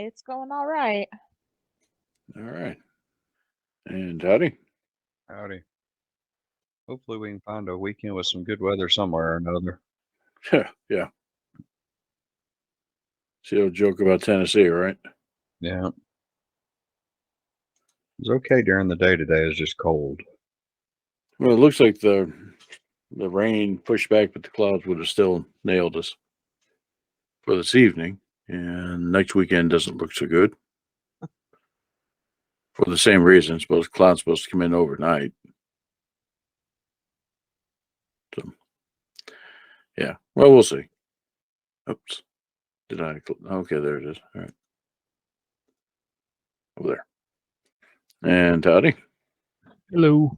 It's going all right. All right. And howdy. Howdy. Hopefully we can find a weekend with some good weather somewhere or another. Yeah. See old joke about Tennessee, right? Yeah. It was okay during the day today. It's just cold. Well, it looks like the rain pushed back, but the clouds would have still nailed us for this evening. And next weekend doesn't look so good. For the same reason, clouds supposed to come in overnight. So, yeah. Well, we'll see. Oops. Did I? Okay, there it is. All right. Over there. And howdy. Hello.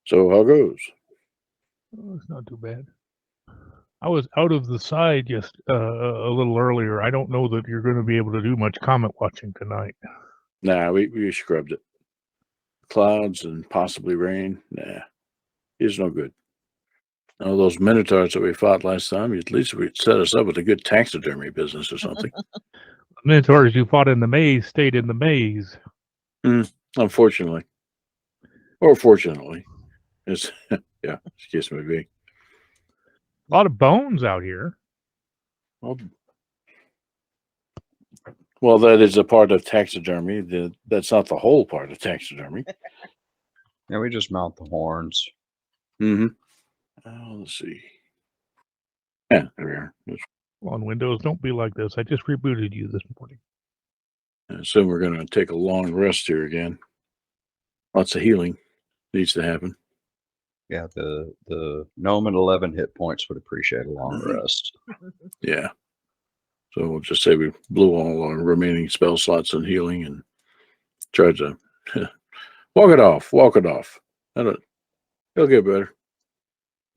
So how goes? Oh, it's not too bad. I was out of the side just a little earlier. I don't know that you're going to be able to do much comet watching tonight. Nah, we scrubbed it. Clouds and possibly rain. Nah, it's no good. All those minotaurs that we fought last time, at least we'd set us up with a good taxidermy business or something. The Minotaurs you fought in the maze stayed in the maze. Unfortunately. Or fortunately. It's, yeah, excuse me. A lot of bones out here. Well, that is a part of taxidermy. That's not the whole part of taxidermy. Yeah, we just mount the horns. Mm-hmm. Let's see. Yeah, there we are. On Windows, don't be like this. I just rebooted you this morning. So we're going to take a long rest here again. Lots of healing needs to happen. Yeah, the gnome at 11 hit points would appreciate a long rest. Yeah. So we'll just say we blew all our remaining spell slots on healing and tried to walk it off. It'll get better.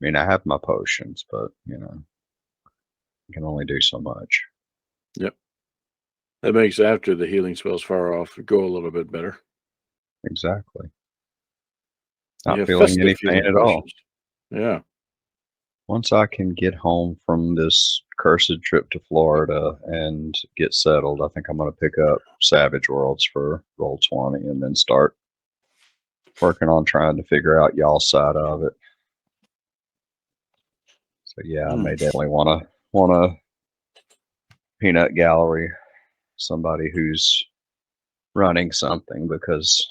I mean, I have my potions, but, I can only do so much. Yep. That makes after the healing spells far off go a little bit better. Exactly. Not feeling any pain at all. Yeah. Once I can get home from this cursed trip to Florida and get settled, I think I'm going to pick up Savage Worlds for Roll20 and then start working on trying to figure out y'all's side of it. So yeah, I may definitely want to peanut gallery somebody who's running something, because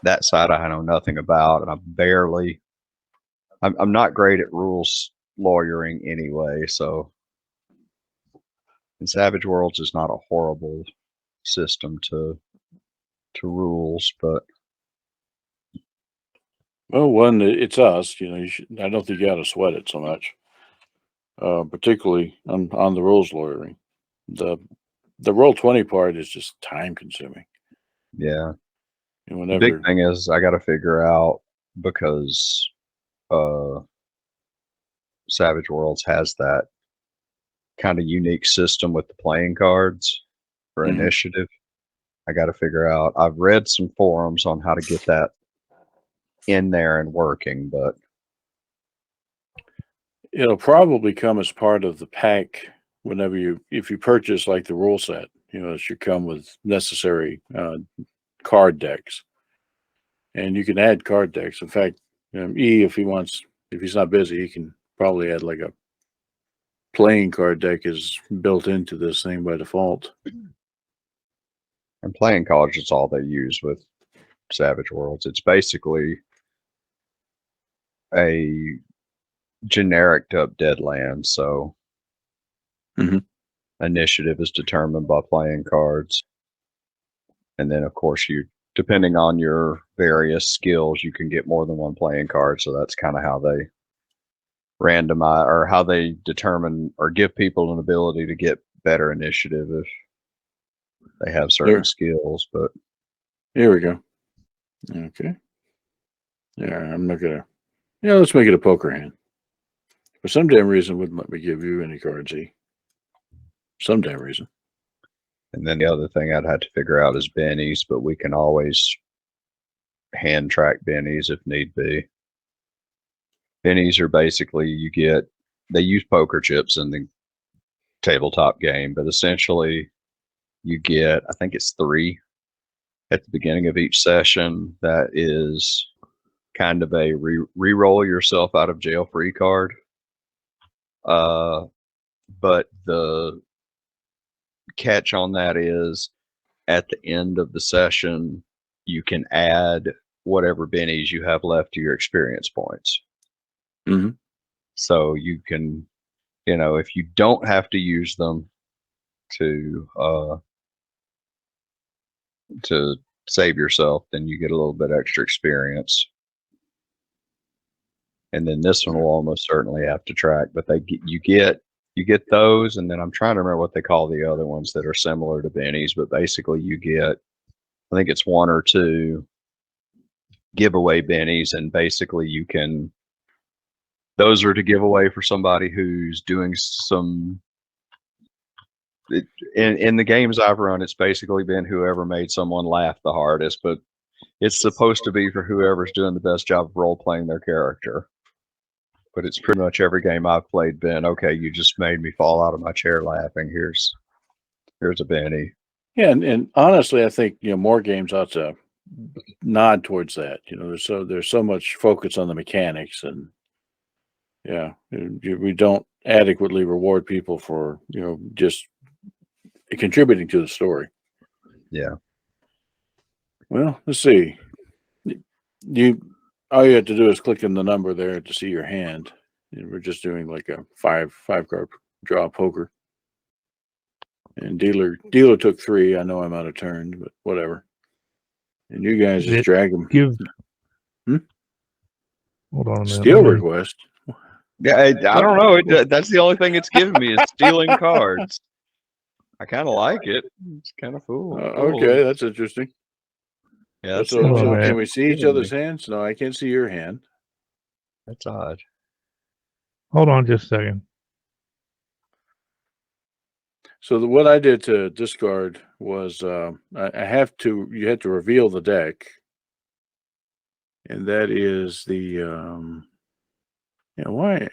that side I know nothing about, and I'm not great at rules lawyering anyway, so. And Savage Worlds is not a horrible system to rules, but. Well, one, it's us. I don't think you got to sweat it so much, particularly on the rules lawyering. The Roll20 part is just time consuming. Yeah. And the big thing is I got to figure out, because Savage Worlds has that kind of unique system with the playing cards for initiative. I got to figure out. I've read some forums on how to get that in there and working, but it'll probably come as part of the pack if you purchase like the rule set. It should come with necessary card decks, and you can add card decks. In fact, if he's not busy, he can probably add like a playing card deck is built into this thing by default. And playing cards is all they use with Savage Worlds. It's basically a generic up Deadlands, so initiative is determined by playing cards. And then, of course, depending on your various skills, you can get more than one playing card. So that's kind of how they randomize, or how they determine or give people an ability to get better initiative if they have certain skills. But here we go. Okay. Yeah, I'm not gonna. Let's make it a poker hand. For some damn reason, wouldn't let me give you any cards, some damn reason. And then the other thing I'd have to figure out is bennies, but we can always hand track bennies if need be. Bennies are basically they use poker chips in the tabletop game, but essentially you get, I think it's 3 at the beginning of each session. That is kind of a re-roll yourself out of jail free card. But the catch on that is at the end of the session, you can add whatever bennies you have left to your experience points. Mm-hmm. So you can, if you don't have to use them to save yourself, then you get a little bit extra experience. And then this one will almost certainly have to track, but you get those, and then I'm trying to remember what they call the other ones that are similar to bennies, but basically you get, I think it's 1 or 2 giveaway bennies, and basically those are to give away for somebody who's doing some. In the games I've run, it's basically been whoever made someone laugh the hardest, but it's supposed to be for whoever's doing the best job of role playing their character. But it's pretty much every game I've played been, okay, you just made me fall out of my chair laughing. Here's a benny. Yeah, and honestly, I think more games ought to nod towards that. There's so much focus on the mechanics, and we don't adequately reward people for just contributing to the story. Yeah. Well, let's see. All you have to do is click on the number there to see your hand. And we're just doing like a five card draw poker. And dealer took 3. I know I'm out of turn, but whatever. And you guys just drag them. Hold on a minute. Steal request. Yeah, I don't know. That's the only thing it's giving me is stealing cards. I kind of like it. It's kind of cool. Okay, that's interesting. Yeah. So can we see each other's hands? No, I can't see your hand. That's odd. Hold on just a second. So what I did to discard was you have to reveal the deck, and that is the why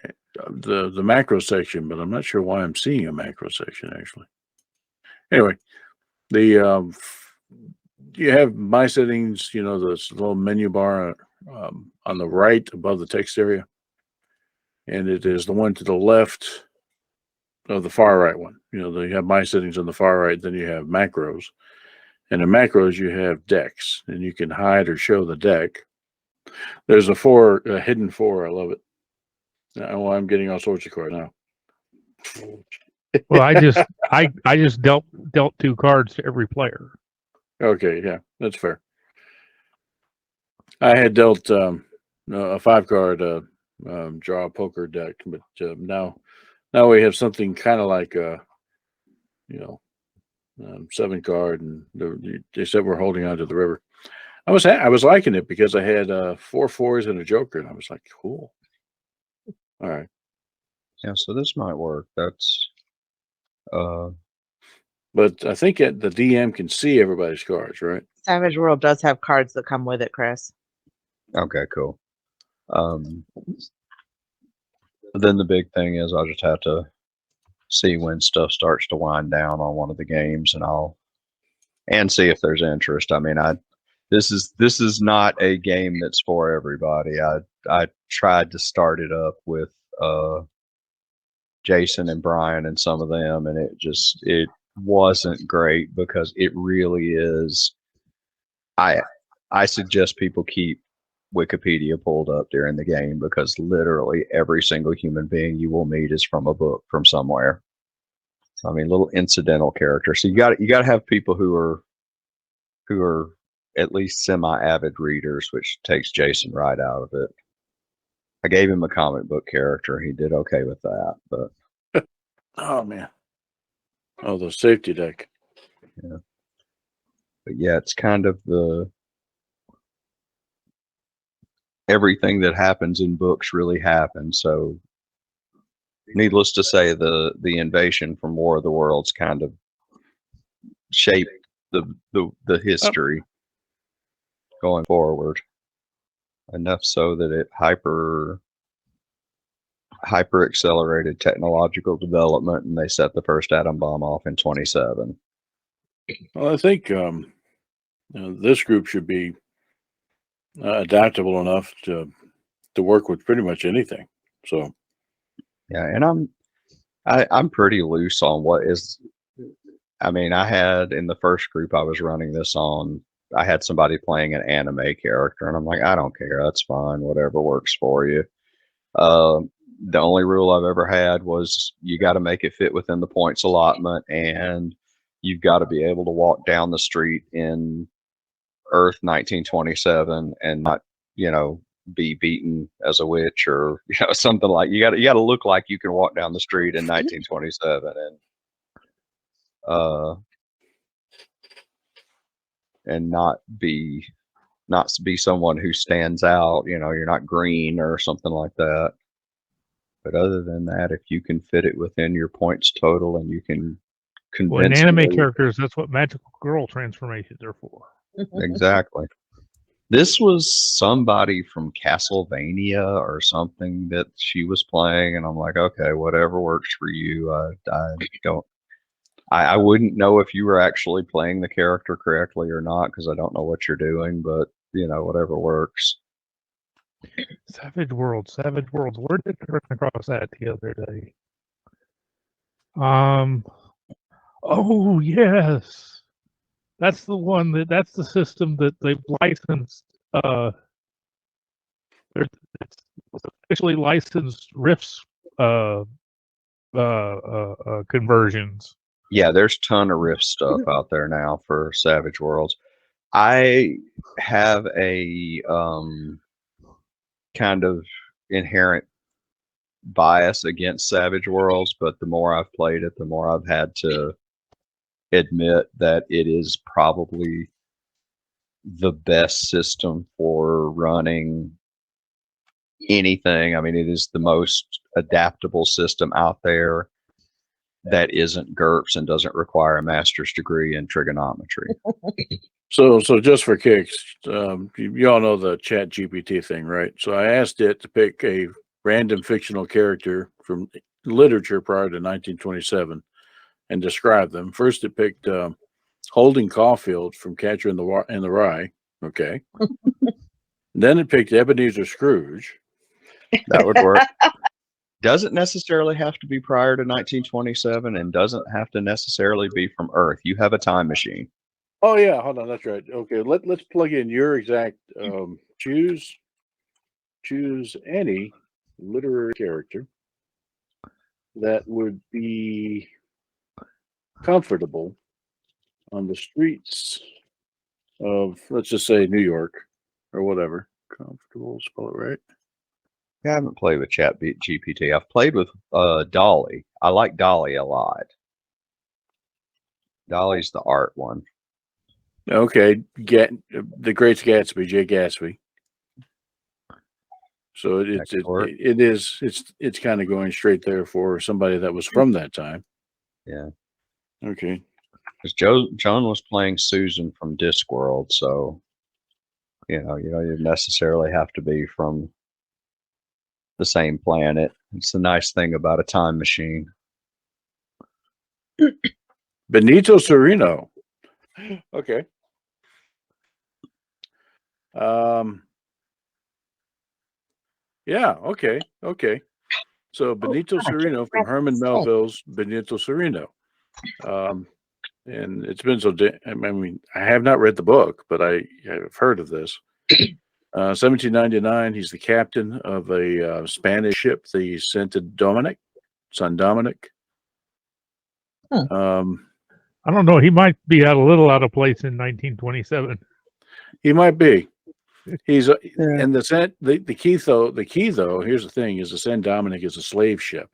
the macro section, but I'm not sure why I'm seeing a macro section actually. Anyway, the you have my settings, this little menu bar on the right above the text area, and it is the one to the left of the far right one. You have my settings on the far right, then you have macros, and in macros you have decks, and you can hide or show the deck. There's a hidden 4. I love it. Oh, I'm getting all sorts of cards now. Well, I just dealt 2 cards to every player. Okay, yeah, that's fair. I had dealt a 5-card draw poker deck, but now we have something kind of like 7-card, and they said we're holding on to the river. I was liking it because I had 4 4s and a joker, and I was like, cool. All right. Yeah, so this might work. That's but I think the DM can see everybody's cards, right? Savage World does have cards that come with it, Chris. Okay, cool. Then the big thing is I'll just have to see when stuff starts to wind down on one of the games, and see if there's interest. I mean, this is not a game that's for everybody. I tried to start it up with Jason and Brian and some of them, and it wasn't great because it really is. I suggest people keep Wikipedia pulled up during the game, because literally every single human being you will meet is from a book from somewhere. So, I mean, little incidental characters. So you got to have people who are at least semi-avid readers, which takes Jason right out of it. I gave him a comic book character. He did okay with that, but oh man, the safety deck. Yeah, but yeah, it's kind of everything that happens in books really happens. So, needless to say, the invasion from War of the Worlds kind of shaped the history going forward. Enough so that it hyper accelerated technological development, and they set the first atom bomb off in 27. Well, I think this group should be adaptable enough to work with pretty much anything. So Yeah, and I'm pretty loose on what is. I mean, I had in the first group I was running this on, I had somebody playing an anime character, and I'm like, I don't care, that's fine, whatever works for you. The only rule I've ever had was you got to make it fit within the points allotment, and you've got to be able to walk down the street in Earth 1927 and not, be beaten as a witch or something like you got to look like you can walk down the street in 1927 and not be someone who stands out. You're not green or something like that. But other than that, if you can fit it within your points total and you can Well, in convince anime me, characters, that's what magical girl transformations are for. exactly. This was somebody from Castlevania or something that she was playing, and I'm like, okay, whatever works for you. I wouldn't know if you were actually playing the character correctly or not because I don't know what you're doing, but whatever works. Savage Worlds. Where did I run across that the other day? Oh yes, that's the one that's the system that they've licensed. It's officially licensed Rifts conversions. Yeah, there's a ton of Rift stuff out there now for Savage Worlds. I have a kind of inherent bias against Savage Worlds, but the more I've played it, the more I've had to admit that it is probably the best system for running anything. I mean, it is the most adaptable system out there that isn't GURPS and doesn't require a master's degree in trigonometry. So just for kicks, you all know the Chat GPT thing, right? So I asked it to pick a random fictional character from literature prior to 1927 and describe them. First, it picked Holden Caulfield from Catcher in the Rye. Okay. Then it picked Ebenezer Scrooge. That would work. Doesn't necessarily have to be prior to 1927 and doesn't have to necessarily be from Earth. You have a time machine. Oh yeah, hold on, that's right. Okay, let's plug in your exact choose any literary character that would be comfortable on the streets of, let's just say, New York or whatever. Comfortable, spell it right. Yeah, I haven't played with Chat GPT. I've played with Dolly. I like Dolly a lot. Dolly's the art one. Okay, The Great Gatsby, Jay Gatsby. So it's kind of going straight there for somebody that was from that time. Yeah. Okay. Because Joan was playing Susan from Discworld, so you don't necessarily have to be from the same planet. It's the nice thing about a time machine. Benito Cereno. Okay. Yeah, okay. So Benito Cereno from Herman Melville's Benito Cereno. And it's been I mean, I have not read the book, but I have heard of this. 1799, he's the captain of a Spanish ship, the San Dominic. I don't know. He might be a little out of place in 1927. He might be. He's and the key though. Here's the thing: is the San Dominic is a slave ship,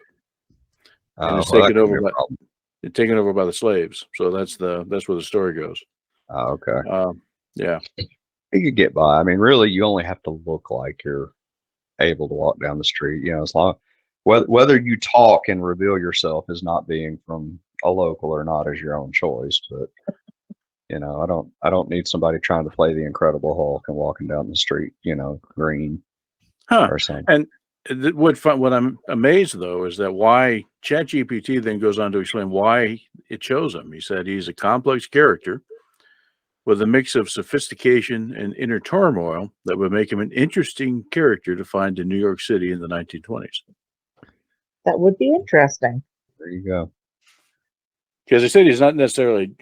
and it's taken over by the slaves. So that's where the story goes. Oh, okay. Yeah. You could get by. I mean, really, you only have to look like you're able to walk down the street. As long whether you talk and reveal yourself as not being from a local or not is your own choice. But I don't need somebody trying to play the Incredible Hulk and walking down the street, green or something. And what I'm amazed though is that why ChatGPT then goes on to explain why it chose him. He said he's a complex character with a mix of sophistication and inner turmoil that would make him an interesting character to find in New York City in the 1920s. That would be interesting. There you go. Because they said he's not necessarily,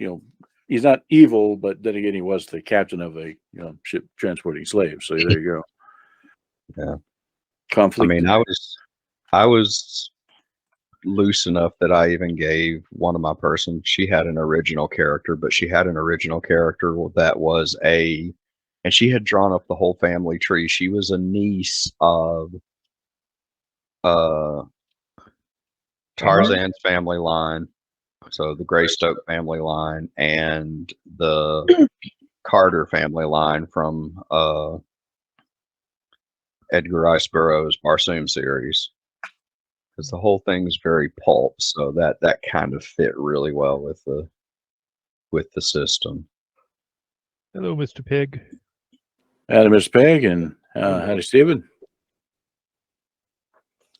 he's not evil, but then again, he was the captain of a ship transporting slaves. So there you go. Yeah. Conflict. I mean, I was loose enough that I even gave one of my person. She had an original character, but she had an original character that was and she had drawn up the whole family tree. She was a niece of Tarzan's family line. So the Greystoke family line and the Carter family line from Edgar Rice Burroughs' Barsoom series. Because the whole thing is very pulp, so that kind of fit really well with the system. Hello, Mr. Pig. Adam is Peg and howdy, Stephen.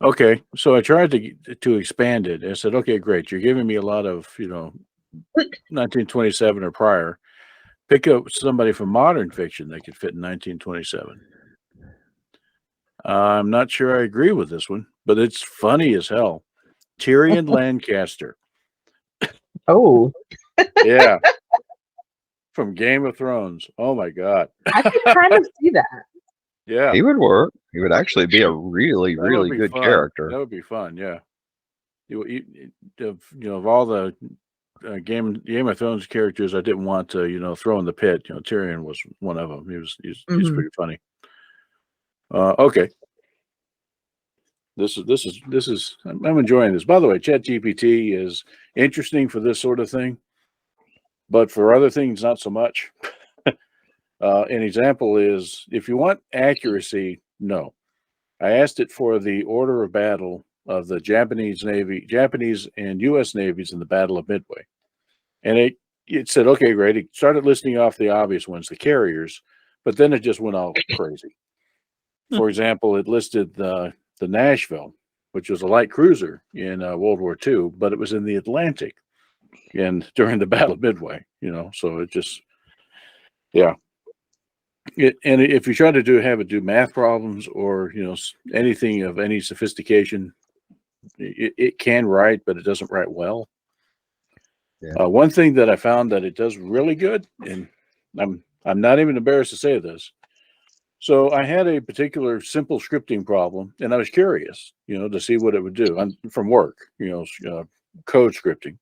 Okay, so I tried to expand it. I said, okay, great. You're giving me a lot of 1927 or prior. Pick up somebody from modern fiction that could fit in 1927. I'm not sure I agree with this one, but it's funny as hell. Tyrion Lancaster. Oh, Yeah. From Game of Thrones. Oh my God. I can kind of see that. Yeah. He would work. He would actually be a really, That would really be good fun. character. That would be fun. Yeah. Of all the Game of Thrones characters, I didn't want to throw in the pit. Tyrion was one of them. He's pretty funny. Okay. This is I'm enjoying this. By the way, ChatGPT is interesting for this sort of thing, but for other things, not so much. An example is if you want accuracy, no. I asked it for the order of battle of the Japanese and U.S. navies in the Battle of Midway, and it said, okay, great. It started listing off the obvious ones, the carriers, but then it just went all crazy. For example, it listed the Nashville, which was a light cruiser in World War II, but it was in the Atlantic and during the Battle of Midway. So it just, yeah. And if you try to have it do math problems or anything of any sophistication, it can write, but it doesn't write well. Yeah. One thing that I found that it does really good, and I'm not even embarrassed to say this. So I had a particular simple scripting problem, and I was curious, to see what it would do. I'm from work, code scripting.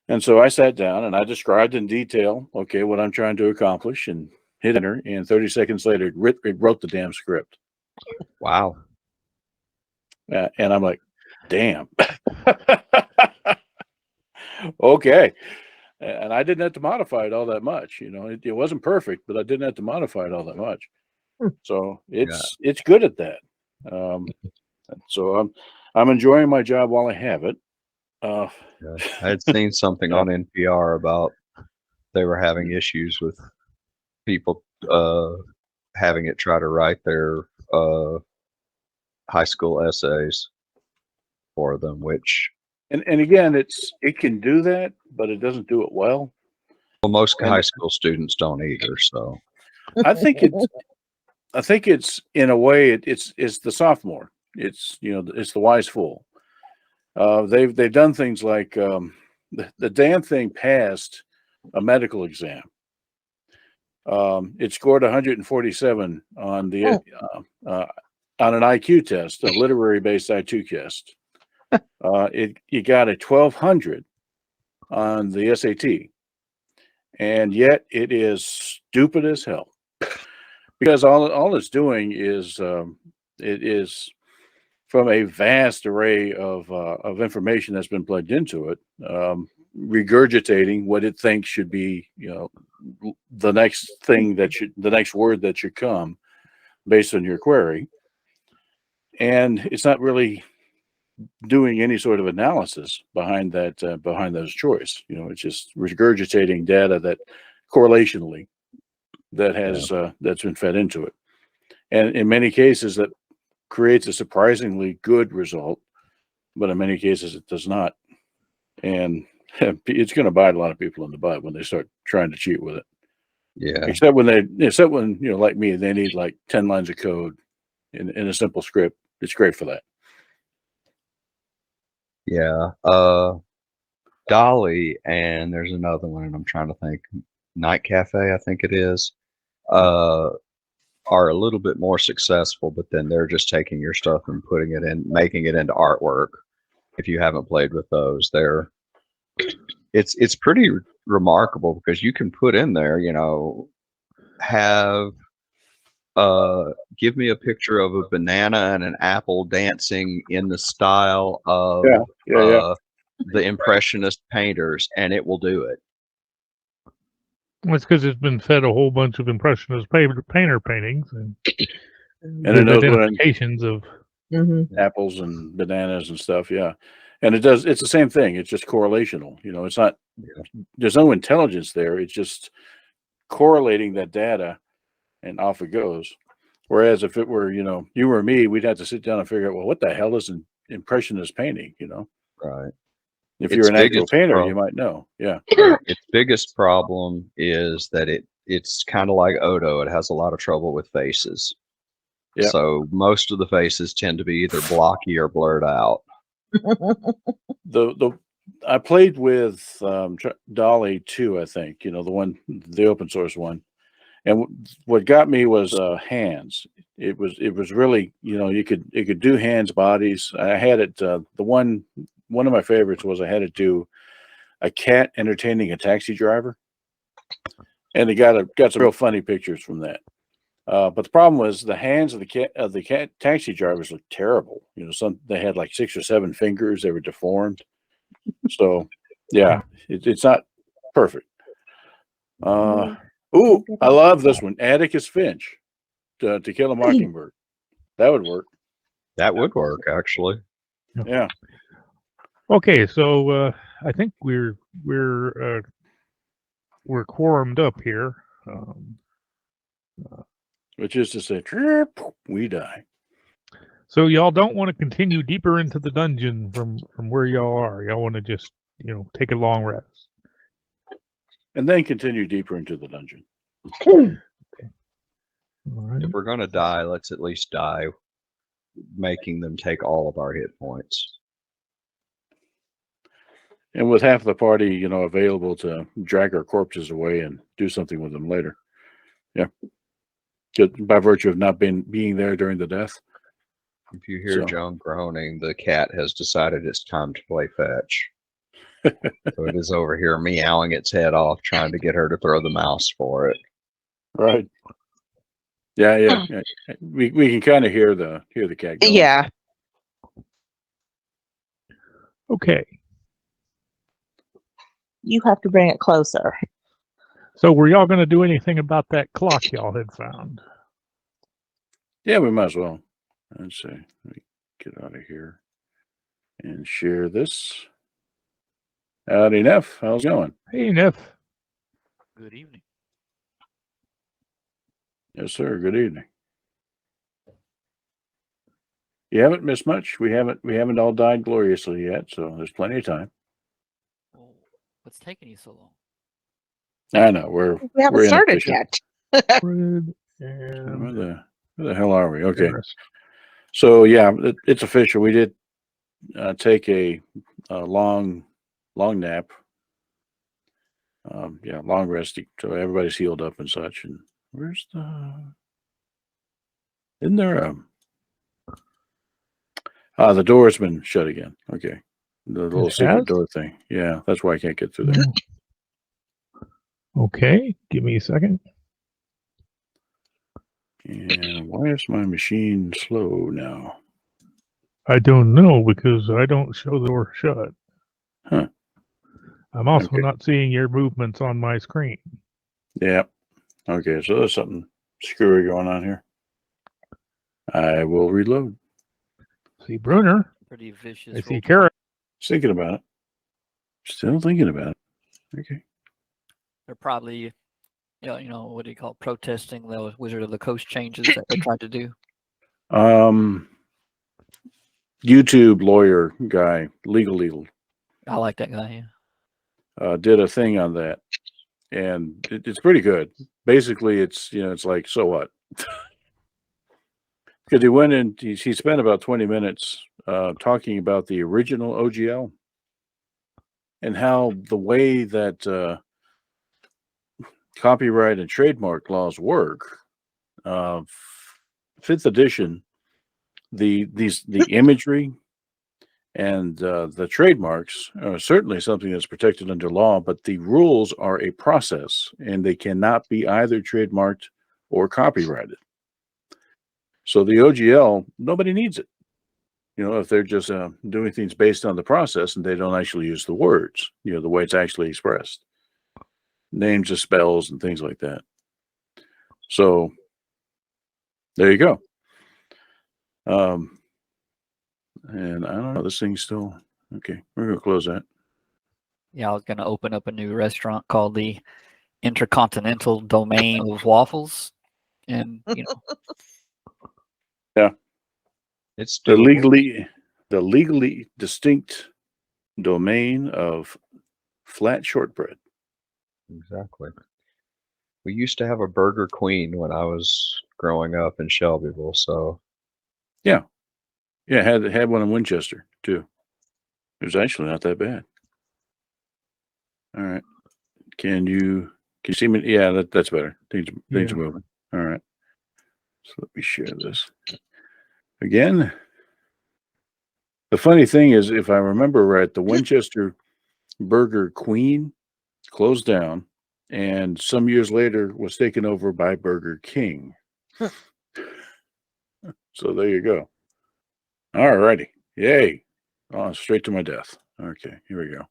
And so I sat down and I described in detail, okay, what I'm trying to accomplish, and hit enter. And 30 seconds later, it wrote the damn script. Wow. And I'm like, damn. Okay. And I didn't have to modify it all that much. It wasn't perfect, but I didn't have to modify it all that much. So it's good at that. So I'm enjoying my job while I have it. I had seen something on NPR about they were having issues with people having it try to write their high school essays for them, which and again, it can do that, but it doesn't do it well. Well, most high school students don't either. So I think it's in a way it's the sophomore. It's it's the wise fool. They've done things like the damn thing passed a medical exam. It scored 147 on the on an IQ test, a literary based IQ test. It got a 1200 on the SAT, and yet it is stupid as hell because all it's doing is it is from a vast array of information that's been plugged into it, regurgitating what it thinks should be, the next thing the next word that should come based on your query. And it's not really doing any sort of analysis behind those choice. It's just regurgitating data that correlationally that has that's been fed into it. And in many cases that creates a surprisingly good result. but in many cases it does not. And it's going to bite a lot of people in the butt when they start trying to cheat with it. Yeah. Except when like me, they need like 10 lines of code in a simple script. It's great for that. Yeah. Dolly, and there's another one, and I'm trying to think. Night Cafe, I think it is, are a little bit more successful, but then they're just taking your stuff and putting it in, making it into artwork. If you haven't played with those, it's pretty remarkable because you can put in there, have give me a picture of a banana and an apple dancing in the style of the Impressionist painters, and it will do it. It's because it's been fed a whole bunch of Impressionist painter paintings and it knows when identifications of apples and bananas and stuff. Yeah. And it's the same thing. It's just correlational. It's not, there's no intelligence there. It's just correlating that data and off it goes. Whereas if it were, you or me, we'd have to sit down and figure out, well, what the hell is an Impressionist painting, Right. If you're an actual painter, you might know. Yeah. Its biggest problem is that it's kind of like Odo. It has a lot of trouble with faces. Yep. So most of the faces tend to be either blocky or blurred out. I played with Dolly 2, I think, the open source one. And what got me was hands. It was really, it could do hands, bodies. I had it. One of my favorites was I had it do a cat entertaining a taxi driver, and it got some real funny pictures from that. But the problem was the hands of the cat taxi drivers looked terrible. They had like 6 or 7 fingers. They were deformed. So yeah, it's not perfect. I love this one. Atticus Finch, to Kill a Mockingbird. That would work. That would work, actually. Yeah. Okay, so I think we're quorumed up here. Which is to say, we die. So y'all don't want to continue deeper into the dungeon from where y'all are. Y'all want to just take a long rest. And then continue deeper into the dungeon. Okay. All right. If we're going to die, let's at least die making them take all of our hit points. And with half the party, available to drag our corpses away and do something with them later. Yeah. Just by virtue of not being there during the death. If you hear Joan groaning, the cat has decided it's time to play fetch. So it is over here meowing its head off, trying to get her to throw the mouse for it. Right. Yeah. We can kind of hear the cat going. Yeah. Okay. You have to bring it closer. So were y'all going to do anything about that clock y'all had found? Yeah, we might as well. Let's see. Let me get out of here and share this. Howdy, Neff. How's it going? Hey, Neff. Good evening. Yes, sir. Good evening. You haven't missed much. We haven't all died gloriously yet, so there's plenty of time. Well, what's taking you so long? I know We haven't started yet. Where the hell are we? Okay. So yeah, it's official. We did take a long nap. Long rest. So everybody's healed up and such. And where's isn't there the door's been shut again. Okay. The little secret door thing. Yeah, that's why I can't get through there. Okay, give me a second. And why is my machine slow now? I don't know because I don't show the door shut. Huh. I'm also not seeing your movements on my screen. Yeah. Okay, so there's something screwy going on here. I will reload. See Brunner. Pretty vicious. I see Kara. Thinking about it. Still thinking about it. Okay. They're probably, what do you call it, protesting the Wizard of the Coast changes that they tried to do. YouTube lawyer guy, legal, I like that guy. Yeah. did a thing on that, and it's pretty good. Basically, it's like, so what? Because he went in, he spent about 20 minutes talking about the original OGL and how the way that copyright and trademark laws work. Fifth edition, the imagery and the trademarks are certainly something that's protected under law, but the rules are a process, and they cannot be either trademarked or copyrighted. So the OGL, nobody needs it. If they're just doing things based on the process and they don't actually use the words, the way it's actually expressed, names of spells and things like that. So there you go. And I don't know, this thing's still okay. We're gonna close that. Yeah, I was gonna open up a new restaurant called the Intercontinental Domain of Waffles, and yeah, it's the doable. legally distinct domain of flat shortbread. Exactly. We used to have a Burger Queen when I was growing up in Shelbyville, so yeah, had one in Winchester too. It was actually not that bad. All right, can you see me? Yeah, that's better. Things are moving. All right, so let me share this again. The funny thing is, if I remember right, the Winchester Burger Queen closed down, and some years later was taken over by Burger King. So there you go. All righty. Yay. Oh, straight to my death. Okay, here we go.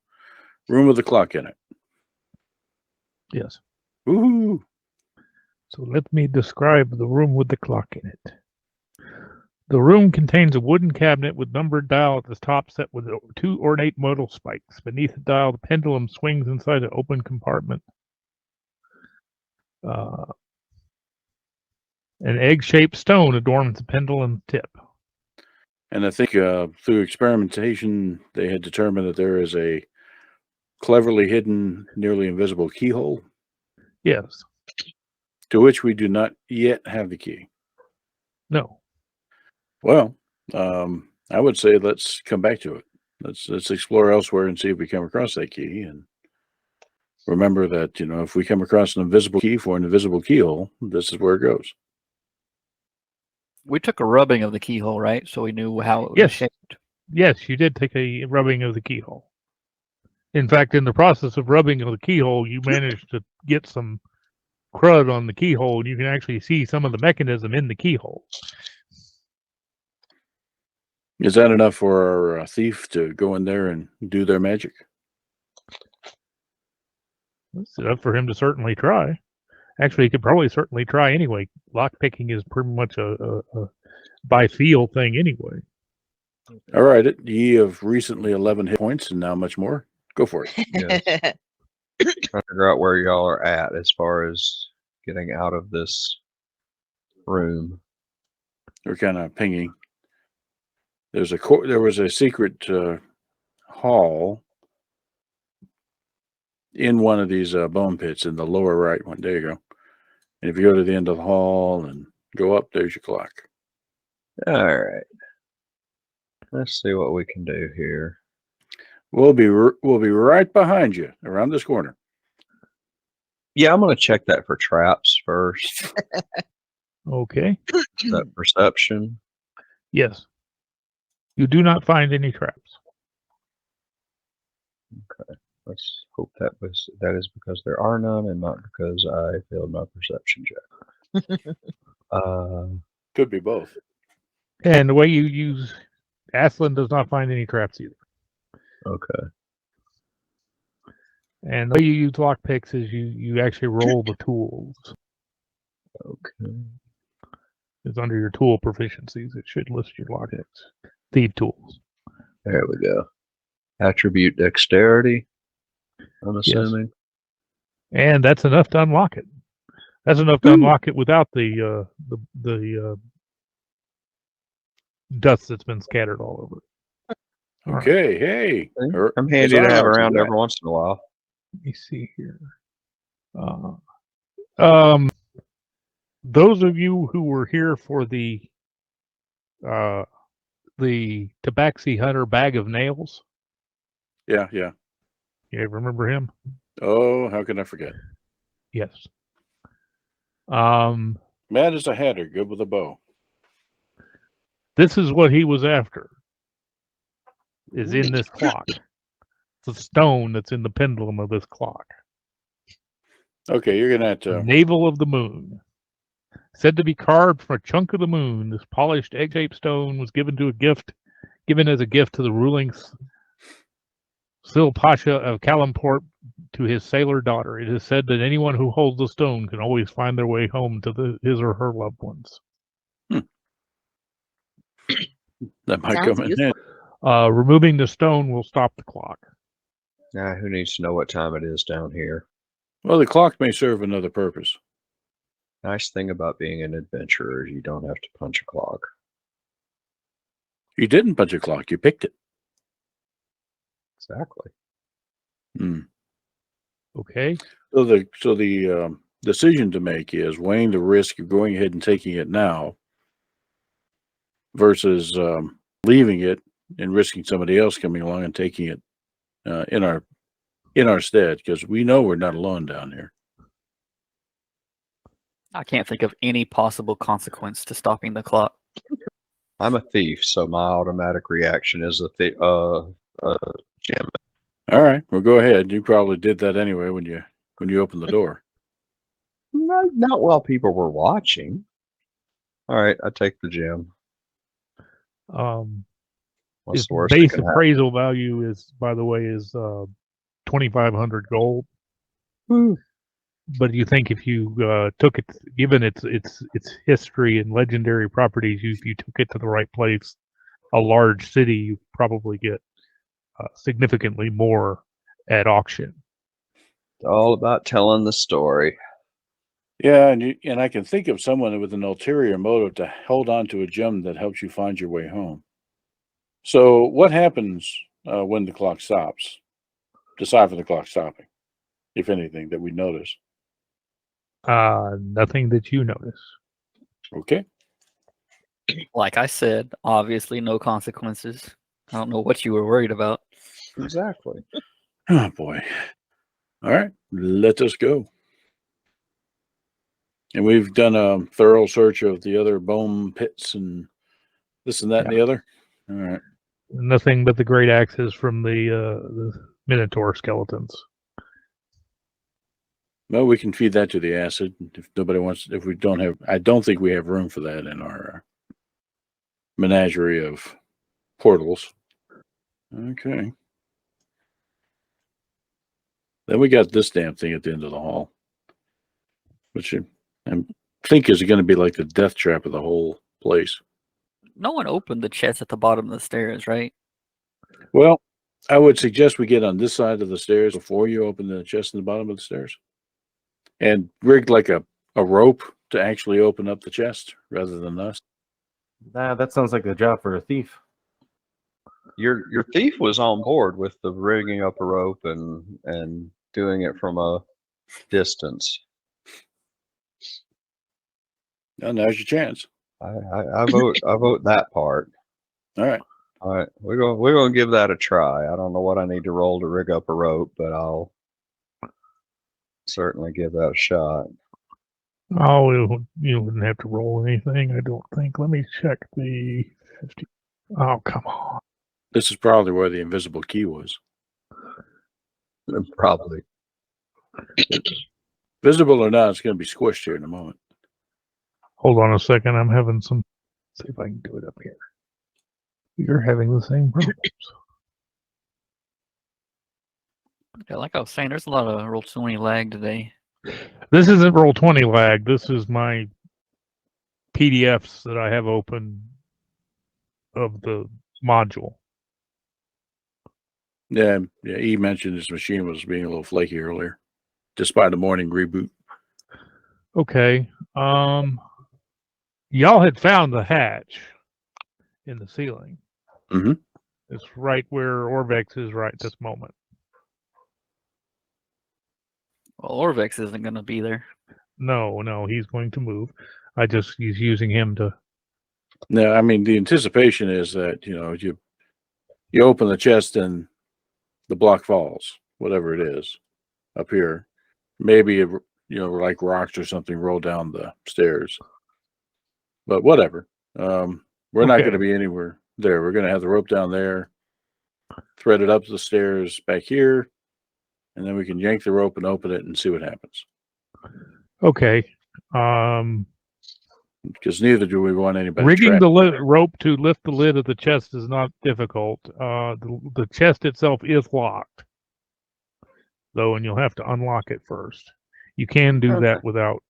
Room with the clock in it. Yes. Woohoo. So let me describe the room with the clock in it. The room contains a wooden cabinet with numbered dial at the top set with 2 ornate metal spikes. Beneath the dial, the pendulum swings inside an open compartment. An egg-shaped stone adorns the pendulum tip. And I think through experimentation, they had determined that there is a cleverly hidden, nearly invisible keyhole. Yes. To which we do not yet have the key. No. Well, I would say let's come back to it. Let's explore elsewhere and see if we come across that key. And remember that, if we come across an invisible key for an invisible keyhole, this is where it goes. We took a rubbing of the keyhole, right? So we knew how it was shaped. Yes, you did take a rubbing of the keyhole. In fact, in the process of rubbing of the keyhole, you managed to get some crud on the keyhole, and you can actually see some of the mechanism in the keyhole. Is that enough for our thief to go in there and do their magic? It's enough for him to certainly try. Actually, he could probably certainly try anyway. Lockpicking is pretty much a by feel thing anyway. All right. Ye of recently 11 hit points and now much more. Go for it. yes. Trying to figure out where y'all are at as far as getting out of this room. We're kind of pinging. There was a secret hall in one of these bone pits in the lower right one. There you go. And if you go to the end of the hall and go up, there's your clock. All right. Let's see what we can do here. We'll be right behind you around this corner. Yeah, I'm going to check that for traps first. Okay. That perception. Yes. You do not find any traps. Okay. Let's hope that is because there are none and not because I failed my perception check. Could be both. And the way you use Aslan does not find any traps either. Okay. And the way you use lockpicks is you actually roll the tools. Okay. It's under your tool proficiencies. It should list your lockpicks. Thief tools. There we go. Attribute dexterity, I'm assuming. Yes. And that's enough to unlock it. That's enough to unlock it without the dust that's been scattered all over. All right, Okay, hey. I'm handy to have huzzah, around congrats. every once in a while. let me see here. Um, those of you who were here for the Tabaxi Hunter bag of nails, Yeah, yeah. you remember him? Oh, how can I forget? Yes. Mad as a hatter, good with a bow. This is what he was after. Is in this clock. It's a stone that's in the pendulum of this clock. Okay, you're gonna have to. Navel of the moon. Said to be carved from a chunk of the moon, this polished egg-shaped stone was given as a gift to the ruling Sil Pasha of Kalimport to his sailor daughter. It is said that anyone who holds the stone can always find their way home to his or her loved ones. That might Sounds come in useful. handy. Removing the stone will stop the clock. Who needs to know what time it is down here? Well, the clock may serve another purpose. Nice thing about being an adventurer is you don't have to punch a clock. You didn't punch a clock, you picked it. Exactly. Hmm. Okay. So the decision to make is weighing the risk of going ahead and taking it now versus leaving it and risking somebody else coming along and taking it in our stead, because we know we're not alone down here. I can't think of any possible consequence to stopping the clock. I'm a thief, so my automatic reaction is gem. All right, well, go ahead. You probably did that anyway when you opened the door. Not while people were watching. All right, I take the gem. What's His the worst that base can happen? appraisal value is, by the way, is 2,500 gold. Woo. But you think if you took it, given its history and legendary properties, if you took it to the right place, a large city, you probably get significantly more at auction. It's all about telling the story. Yeah, and I can think of someone with an ulterior motive to hold on to a gem that helps you find your way home. So what happens when the clock stops? Decipher the clock stopping, if anything, that we notice. Nothing that you notice. Okay. Like I said, obviously no consequences. I don't know what you were worried about. Exactly. Oh boy. All right, let us go. And we've done a thorough search of the other bone pits and this and that and the other. All right. Nothing but the great axes from the Minotaur skeletons. Well, we can feed that to the acid if nobody wants. If we don't have, I don't think we have room for that in our menagerie of portals. Okay. Then we got this damn thing at the end of the hall, which I think is going to be like the death trap of the whole place. No one opened the chest at the bottom of the stairs, right? Well, I would suggest we get on this side of the stairs before you open the chest in the bottom of the stairs, and rig like a rope to actually open up the chest rather than us. Nah, that sounds like a job for a thief. Your thief was on board with the rigging up a rope and doing it from a distance. Now, now's your chance. I vote that part. All right. All right, we're gonna give that a try. I don't know what I need to roll to rig up a rope, but I'll certainly give that a shot. Oh, you wouldn't have to roll anything, I don't think. Let me check the 50. Oh, come on. This is probably where the invisible key was. Probably. Visible or not, it's going to be squished here in a moment. Hold on a second. I'm having some. See if I can do it up here. You're having the same problems. Yeah, like I was saying, there's a lot of Roll20 lag today. This isn't Roll20 lag. This is my PDFs that I have open of the module. Yeah, he mentioned his machine was being a little flaky earlier, despite a morning reboot. Okay. Y'all had found the hatch. in the ceiling. Mhm. It's right where Orvex is right this moment. Well, Orvex isn't going to be there. No, he's going to move. He's using him to. No, I mean the anticipation is that you open the chest and the block falls, whatever it is, up here. Maybe like rocks or something roll down the stairs. But whatever. We're not going to be anywhere there. We're going to have the rope down there, thread it up the stairs back here, and then we can yank the rope and open it and see what happens. Okay. Because neither do we want anybody Rigging trapped. the rope to lift the lid of the chest is not difficult. The chest itself is locked, though, and you'll have to unlock it first. You can do that without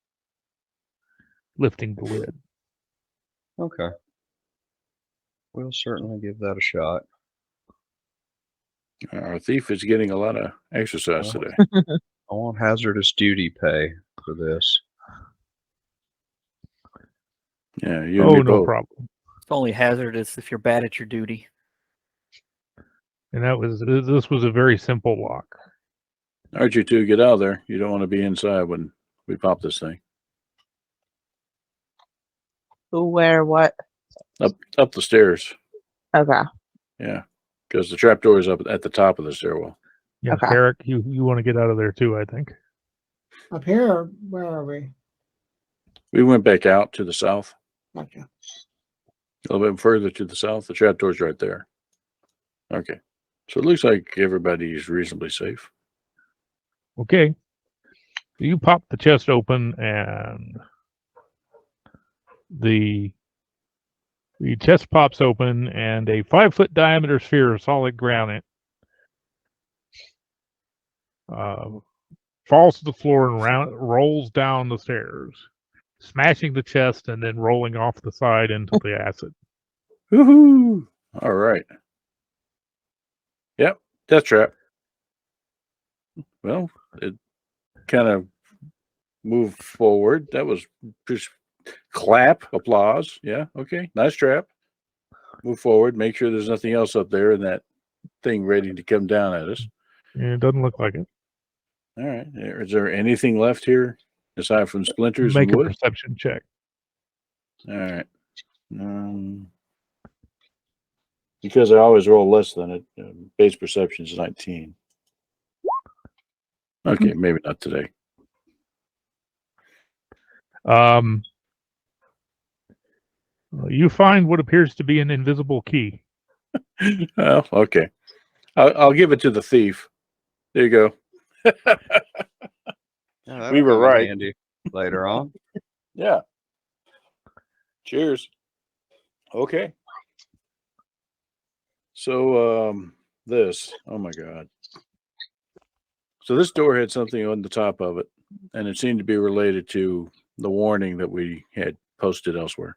lifting the lid. Okay. We'll certainly give that a shot. Our thief is getting a lot of exercise today. I want hazardous duty pay for this. Yeah, you and me no both. problem. It's only hazardous if you're bad at your duty. And this was a very simple lock. Aren't you two? Get out of there. You don't want to be inside when we pop this thing. Who, where, what? Up the stairs. Okay. Yeah, because the trapdoor is up at the top of the stairwell. Yeah, Okay. Eric, you want to get out of there too, I think. Up here, where are we? We went back out to the south, Gotcha. a little bit further to the south. The trapdoor's right there. Okay, so it looks like everybody's reasonably safe. Okay. You pop the chest open and the chest pops open and a 5-foot diameter sphere of solid granite falls to the floor and rolls down the stairs, smashing the chest and then rolling off the side into the acid. Woohoo! All right. Yep, death trap. Well, it kind of moved forward. That was just clap, applause. Yeah, okay, nice trap. Move forward. Make sure there's nothing else up there in that thing ready to come down at us. Yeah, it doesn't look like it. All right. Is there anything left here aside from splinters Make and a wood? perception check. All right. Because I always roll less than it. Base perception is 19. Okay, maybe not today. You find what appears to be an invisible key. Well, okay. I'll give it to the thief. There you go. Yeah, We were that'll come in right. handy later on. Yeah. Cheers. Okay. So this, oh my God. So this door had something on the top of it, and it seemed to be related to the warning that we had posted elsewhere.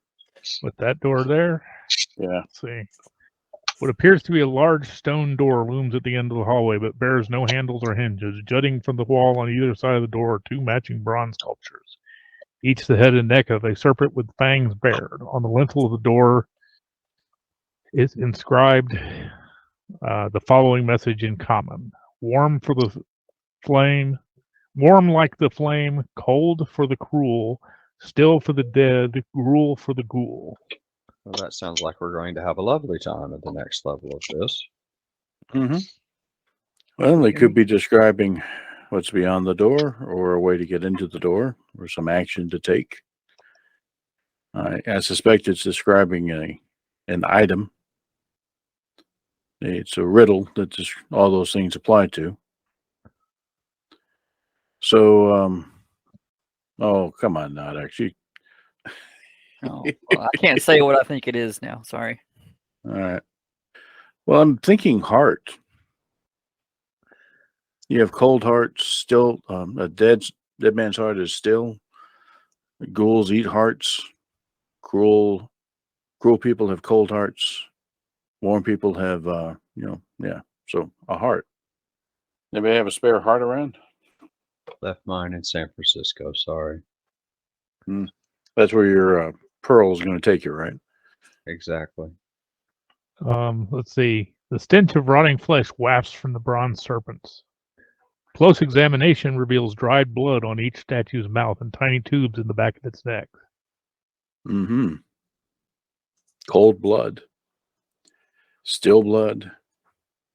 With that door there, Yeah. let's see. What appears to be a large stone door looms at the end of the hallway, but bears no handles or hinges. Jutting from the wall on either side of the door are 2 matching bronze sculptures, each the head and neck of a serpent with fangs bared. On the lintel of the door is inscribed the following message in common: warm for the flame, warm like the flame, cold for the cruel, still for the dead, gruel for the ghoul. Well, that sounds like we're going to have a lovely time at the next level of this. Mm-hmm. Well, they could be describing what's beyond the door, or a way to get into the door, or some action to take. I suspect it's describing an item. It's a riddle that just all those things apply to. So, oh, come on, not actually. Oh, well, I can't say what I think it is now. Sorry. All right. Well, I'm thinking heart. You have cold hearts still. A dead man's heart is still. Ghouls eat hearts. Cruel people have cold hearts. Warm people have, yeah. So a heart. Anybody have a spare heart around? Left mine in San Francisco, sorry. That's where your pearl is going to take you, right? Exactly. Let's see. The stench of rotting flesh wafts from the bronze serpents. Close examination reveals dried blood on each statue's mouth and tiny tubes in the back of its neck. Mm-hmm. Cold blood. Still blood.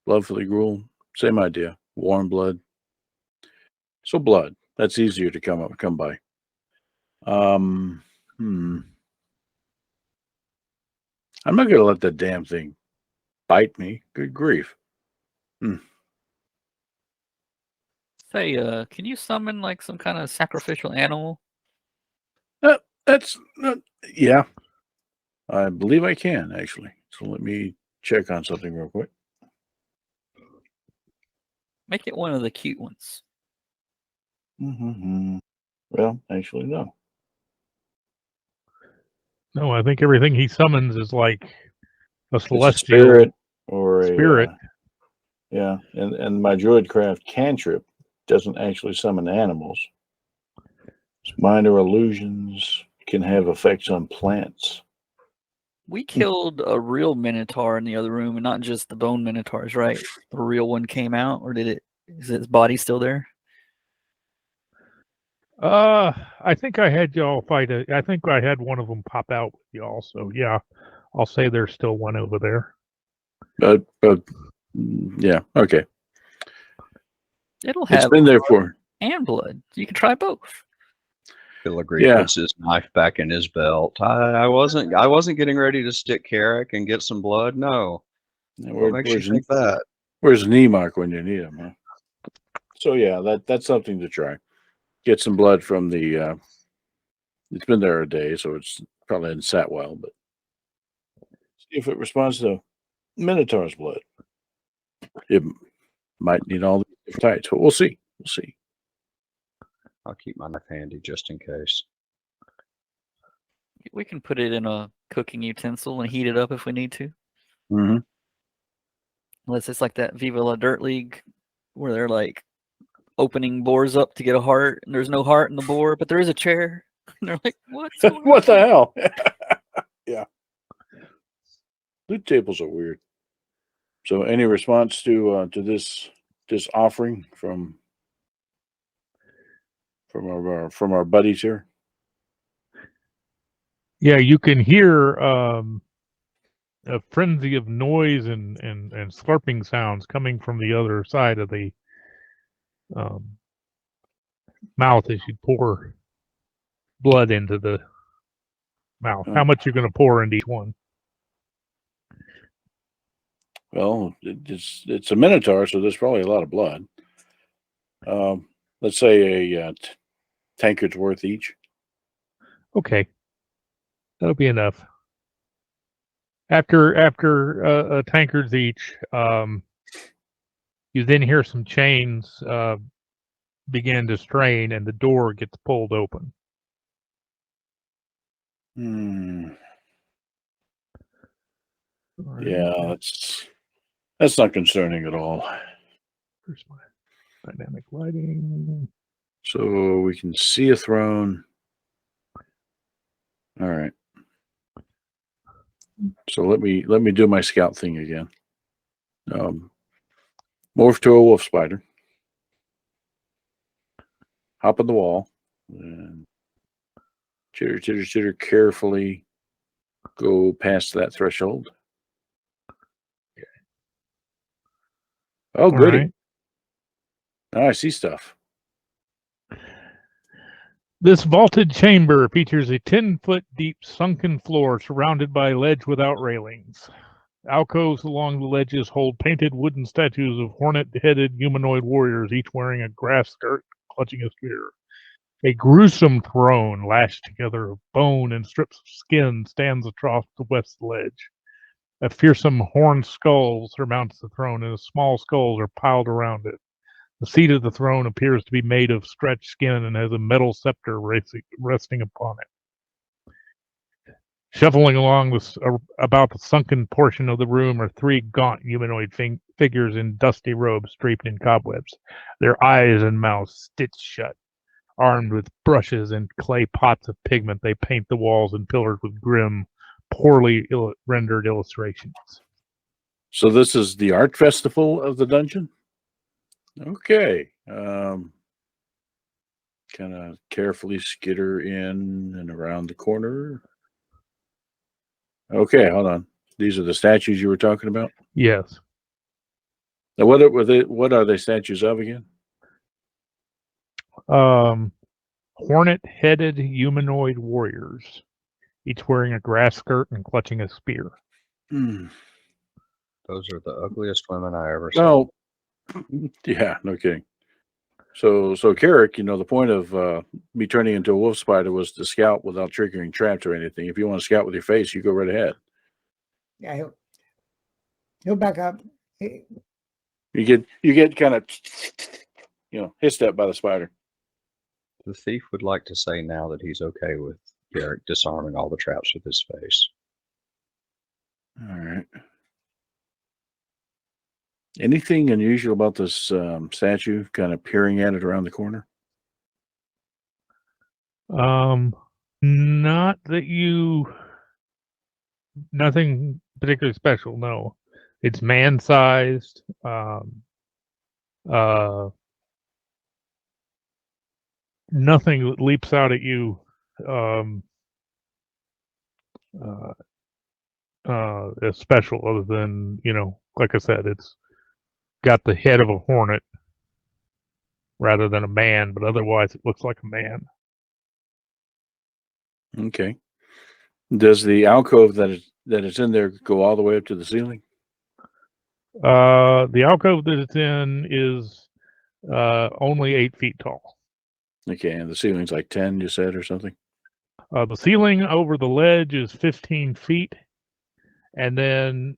Blood for the gruel. Same idea. Warm blood. So blood. That's easier to come by. I'm not gonna let that damn thing bite me. Good grief. Say, can you summon like some kind of sacrificial animal? That's not, yeah. I believe I can actually. So let me check on something real quick. Make it one of the cute ones. Well, actually, no. No, I think everything he summons is like a It's a celestial spirit or spirit. yeah, and my Druidcraft cantrip doesn't actually summon animals. Minor illusions can have effects on plants. We killed a real minotaur in the other room, and not just the bone minotaurs, right? The real one came out, or did it? Is its body still there? I think I had y'all fight I think I had one of them pop out with y'all. So yeah, I'll say there's still one over there. But yeah, okay. It'll It's have been there for. and blood. You can try both. Filigree puts his knife back in his belt. I wasn't getting ready to stick Carrick and get some blood. No. What makes you think that? Where's Nemok when you need him? Huh? So yeah, that's something to try. Get some blood from the. It's been there a day, so it's probably hadn't sat well. But see if it responds to Minotaur's blood. It might need all the types, but we'll see. We'll see. I'll keep my knife handy just in case. We can put it in a cooking utensil and heat it up if we need to. Mm-hmm. Unless it's like that Viva La Dirt League where they're like opening boars up to get a heart, and there's no heart in the boar, but there is a chair. And they're like, what's going What the on? hell? Yeah. Loot tables are weird. So, any response to this offering from our buddies here? Yeah, you can hear a frenzy of noise and slurping sounds coming from the other side of the mouth as you pour blood into the mouth. How much you're going to pour into each one? Well, it's a Minotaur, so there's probably a lot of blood. Let's say a tankard's worth each. Okay, that'll be enough. After a tankard's each, you then hear some chains begin to strain, and the door gets pulled open. Yeah, that's not concerning at all. Here's my dynamic lighting. So we can see a throne. All right. So let me do my scout thing again. Morph to a wolf spider. Hop on the wall. And chitter, carefully go past that threshold. Okay. Oh, goody. Right. Now I see stuff. This vaulted chamber features a 10-foot deep sunken floor surrounded by a ledge without railings. Alcoves along the ledges hold painted wooden statues of hornet-headed humanoid warriors, each wearing a grass skirt, clutching a spear. A gruesome throne lashed together of bone and strips of skin stands across the west ledge. A fearsome horned skull surmounts the throne, and small skulls are piled around it. The seat of the throne appears to be made of stretched skin and has a metal scepter resting upon it. Shuffling along about the sunken portion of the room are three gaunt humanoid figures in dusty robes draped in cobwebs, their eyes and mouths stitched shut. Armed with brushes and clay pots of pigment, they paint the walls and pillars with grim, poorly rendered illustrations. So this is the art festival of the dungeon? Okay. Kind of carefully skitter in and around the corner. Okay, hold on. These are the statues you were talking about? Yes. Now, what are they statues of again? Hornet-headed humanoid warriors, each wearing a grass skirt and clutching a spear. Hmm. Those are the ugliest women I ever saw. Well, yeah, no kidding. So Carrick, the point of me turning into a wolf spider was to scout without triggering traps or anything. If you want to scout with your face, you go right ahead. Yeah, he'll back up. You get kind of hissed at by the spider. The thief would like to say now that he's okay with Garrick disarming all the traps with his face. All right. Anything unusual about this statue kind of peering at it around the corner? Not that nothing particularly special. No, it's man-sized. Nothing that leaps out at you. Is special other than, like I said, it's got the head of a hornet rather than a man, but otherwise it looks like a man. Okay. Does the alcove that it's in there go all the way up to the ceiling? The alcove that it's in is only 8 feet tall. Okay, and the ceiling's like 10, you said, or something? The ceiling over the ledge is 15 feet, and then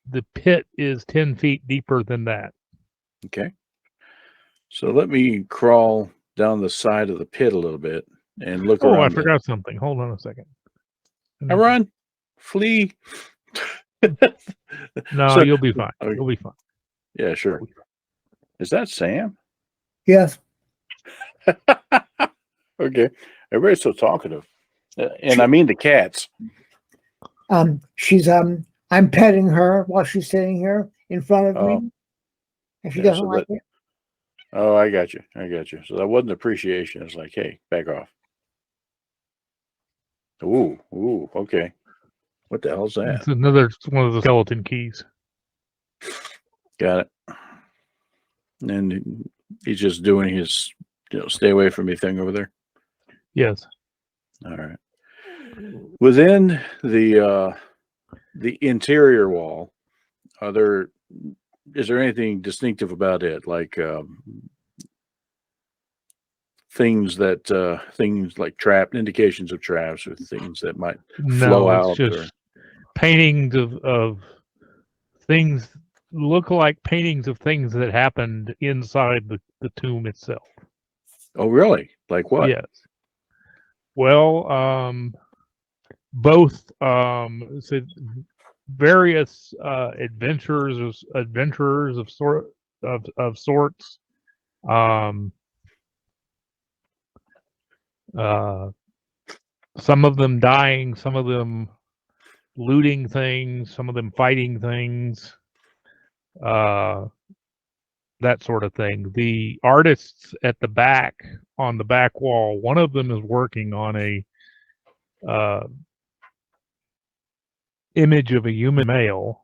the pit is 10 feet deeper than that. Okay. So let me crawl down the side of the pit a little bit and look Oh, around. I forgot something. Hold on a second. I run, flee. No, So- you'll be fine. okay. You'll be fine. Yeah, sure. Is that Sam? Yes. Okay. Everybody's so talkative. And I mean the cats. She's I'm petting her while she's sitting here in front of Oh. me. And she Yeah, doesn't so like it. Oh, I got you. So that wasn't appreciation. It's like, hey, back off. Ooh, okay. What the hell's that? It's another one of the skeleton keys. Got it. And he's just doing his, stay away from me thing over there. Yes. All right. Within the interior wall, is there anything distinctive about it? Like things like indications of traps, or things that might flow No, out, it's just paintings of things, look like paintings of things that happened inside the tomb itself. Oh, really? Like what? Yes. Well, both so various adventurers of sorts. Some of them dying, some of them looting things, some of them fighting things, that sort of thing. The artists at the back, on the back wall, one of them is working on a image of a human male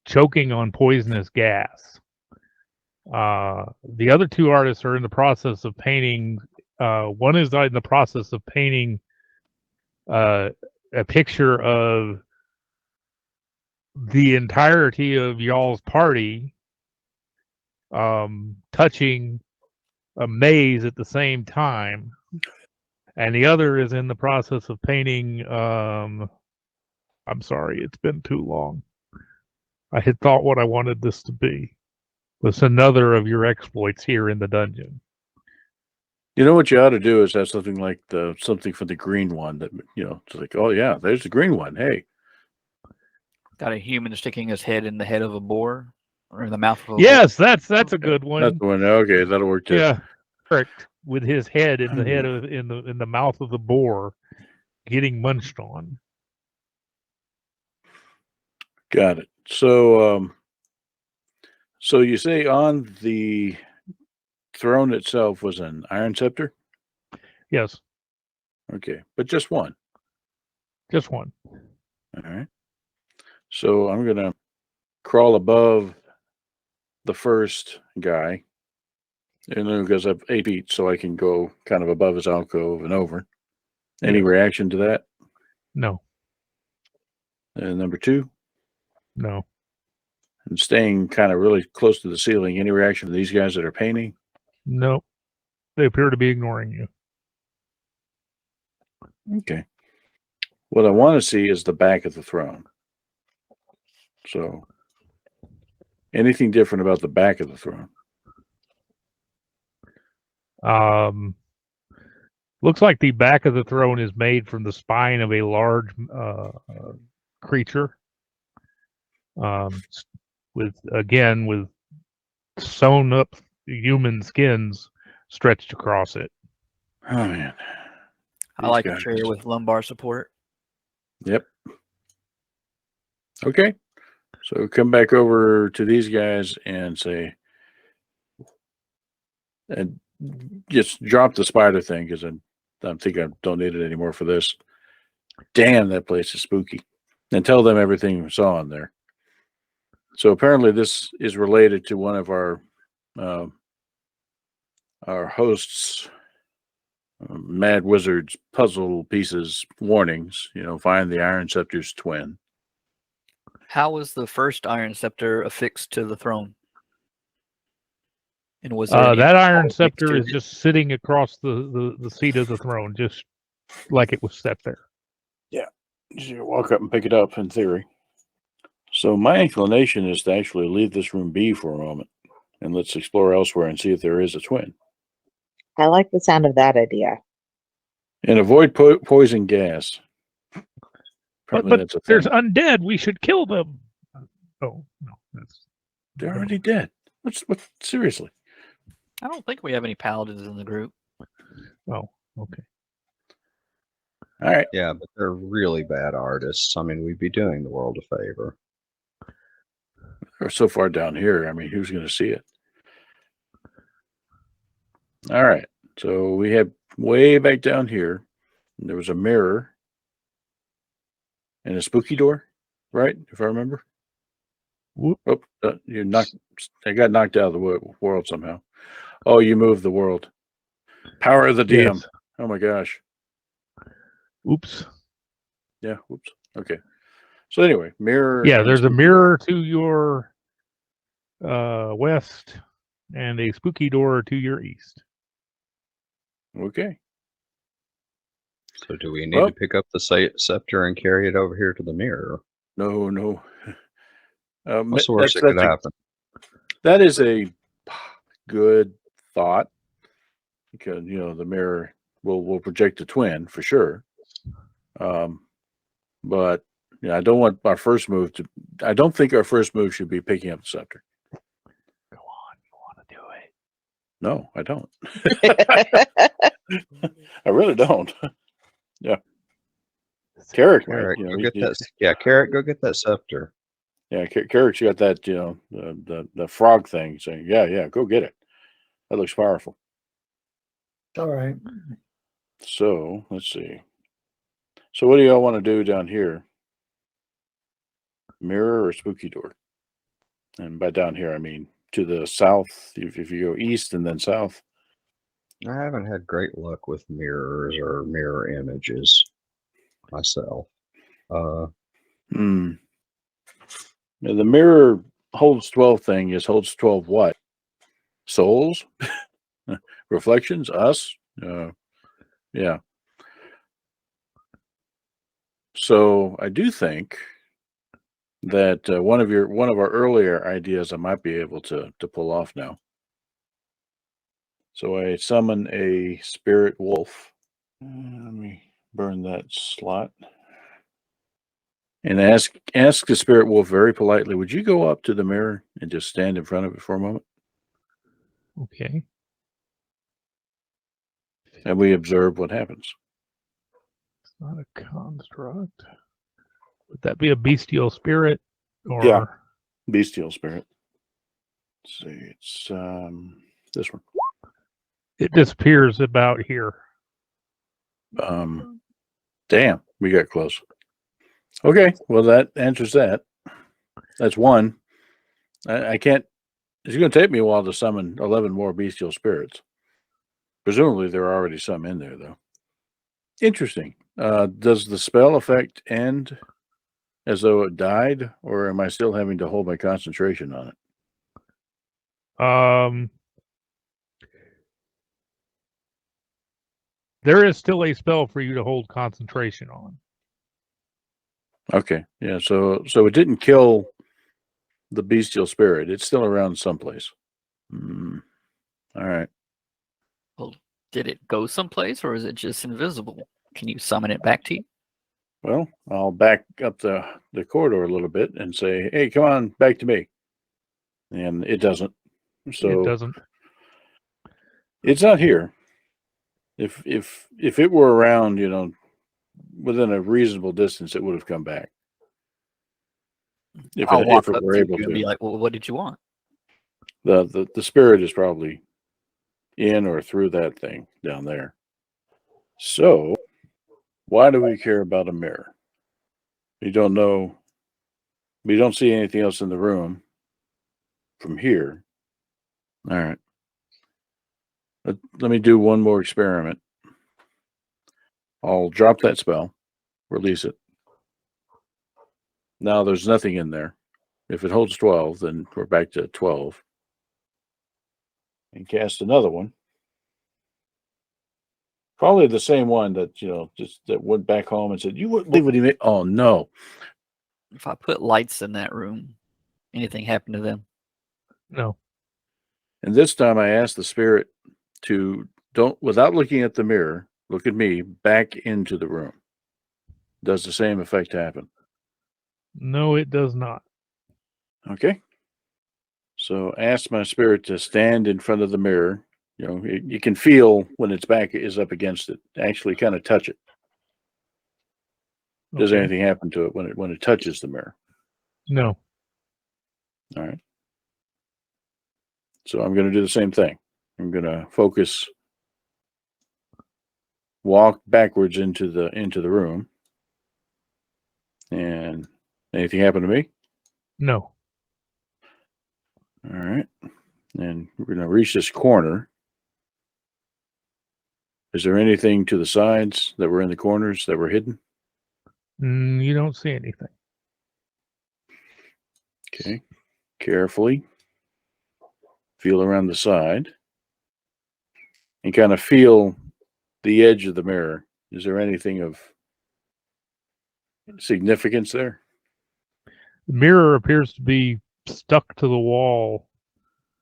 choking on poisonous gas. The other two artists are in the process of painting. One is in the process of painting a picture of the entirety of y'all's party touching a maze at the same time, and the other is in the process of painting. I'm sorry, it's been too long. I had thought what I wanted this to be. It's another of your exploits here in the dungeon. You know what you ought to do is have something like something for the green one that it's like, oh yeah, there's the green one. Hey, Got a human sticking his head in the head of a boar or in the mouth of a Yes, that's a good one. that's the one. Okay, that'll work too. Yeah, correct. With his head in the head of in the mouth of the boar, getting munched on. Got it. So, so you say on the throne itself was an iron scepter? Yes, Okay, but just one. just one. All right. So I'm gonna crawl above the first guy, and then because I've 8 feet, so I can go kind of above his alcove and over. Any Yes. reaction to that? No, And number 2, no, and staying kind of really close to the ceiling. Any reaction to these guys that are painting? no. They appear to be ignoring you. Okay. What I want to see is the back of the throne. So, anything different about the back of the throne? Looks like the back of the throne is made from the spine of a large creature. With sewn up human skins stretched across it. Oh man. I These like a guys. chair with lumbar support. Yep. Okay. So come back over to these guys and say, and just drop the spider thing because I think I don't need it anymore for this. Damn, that place is spooky. And tell them everything we saw in there. So apparently this is related to one of our hosts' Mad Wizard's puzzle pieces warnings. Find the Iron Scepter's twin. How was the first Iron Scepter affixed to the throne? And was there any That iron next scepter to is it? just sitting across the seat of the throne, just like it was set there. You walk up and pick it up in theory. So my inclination is to actually leave this room be for a moment and let's explore elsewhere and see if there is a twin. I like the sound of that idea. And avoid poison gas. Apparently But that's a there's thing. undead. We should kill them. Oh no, that's They're already dead. What? Seriously? I don't think we have any paladins in the group. oh okay. All right. Yeah, but they're really bad artists. I mean, we'd be doing the world a favor. We're so far down here. I mean, who's going to see it? All right. So we had way back down here. There was a mirror and a spooky door, right? If I remember. Whoop. Oh, I got knocked out of the world somehow. Oh, you moved the world. Power of the DM. Yes. Oh my gosh. Oops. Yeah. Whoops. Okay. So anyway, mirror. Yeah, and there's a spooky mirror to your west and a spooky door to your east. door. Okay. So do we need to pick up the scepter and carry it over here to the mirror? No. What's the worst that could happen? That is a good thought because the mirror will project a twin for sure. But I don't want our first move to. I don't think our first move should be picking up the scepter. Go on, you want to do it? No, I don't. I really don't. Yeah. Carrick, Carrick, might, go get that. Yeah, Carrick, go get that scepter. Yeah, Carrick's got that. The frog thing saying, "Yeah, go get it." That looks powerful. All right. So let's see. So what do y'all want to do down here? Mirror or spooky door? And by down here, I mean to the south. If you go east and then south. I haven't had great luck with mirrors or mirror images myself. Now, the mirror holds 12 thing holds 12 what? Souls? Reflections? Us? Yeah. So I do think that one of our earlier ideas I might be able to pull off now. So I summon a spirit wolf. Let me burn that slot. And ask the spirit wolf very politely, would you go up to the mirror and just stand in front of it for a moment? Okay. And we observe what happens. It's not a construct. Would that be a bestial spirit? Or Yeah. Bestial spirit. Let's see, it's this one. it disappears about here. Damn, we got close. Okay, well that answers that. That's one. I can't. It's going to take me a while to summon 11 more bestial spirits. Presumably, there are already some in there, though. Interesting. Does the spell effect end as though it died, or am I still having to hold my concentration on it? There is still a spell for you to hold concentration on. Okay, yeah. So it didn't kill the bestial spirit. It's still around someplace. All right. Well, did it go someplace or is it just invisible? Can you summon it back to you? Well, I'll back up the corridor a little bit and say, "Hey, come on, back to me." And it doesn't. So It doesn't. it's not here. If it were around, within a reasonable distance, it would have come back. If I'll it walk up were to able you and be to, like, "Well, what did you want?" the spirit is probably in or through that thing down there. So, why do we care about a mirror? We don't know. We don't see anything else in the room from here. All right. Let me do one more experiment. I'll drop that spell, release it. Now there's nothing in there. If it holds 12, then we're back to 12. And cast another one. Probably the same one that, just that went back home and said, "You wouldn't believe what he made." Oh, no. If I put lights in that room, anything happen to them? No. And this time I asked the spirit to without looking at the mirror, look at me back into the room. Does the same effect happen? No, it does not. Okay. So ask my spirit to stand in front of the mirror. You can feel when its back is up against it. Actually kind of touch it. Does Okay. anything happen to it when it touches the mirror? No. All right. So I'm going to do the same thing. I'm going to focus, walk backwards into the room. And anything happen to me? No. All right. And we're going to reach this corner. Is there anything to the sides that were in the corners that were hidden? You don't see anything. Okay. Carefully feel around the side and kind of feel the edge of the mirror. Is there anything of significance there? The mirror appears to be stuck to the wall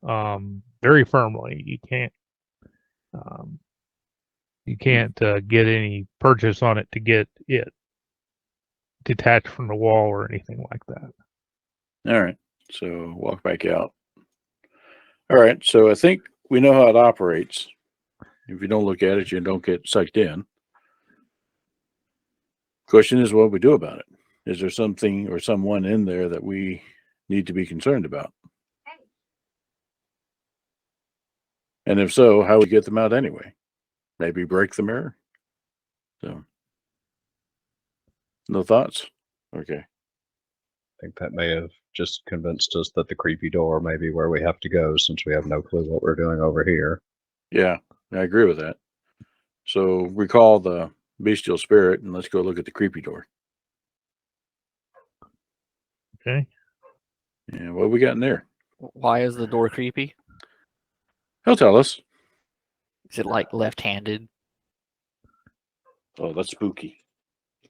very firmly. You can't get any purchase on it to get it detached from the wall or anything like that. All right. So walk back out. All right. So I think we know how it operates. If you don't look at it, you don't get sucked in. Question is, what do we do about it? Is there something or someone in there that we need to be concerned about? And if so, how would we get them out anyway? Maybe break the mirror? So, no thoughts? Okay. I think that may have just convinced us that the creepy door may be where we have to go, since we have no clue what we're doing over here. Yeah, I agree with that. So recall the bestial spirit and let's go look at the creepy door. Okay. And what have we got in there? Why is the door creepy? He'll tell us. Is it like left-handed? Oh, that's spooky.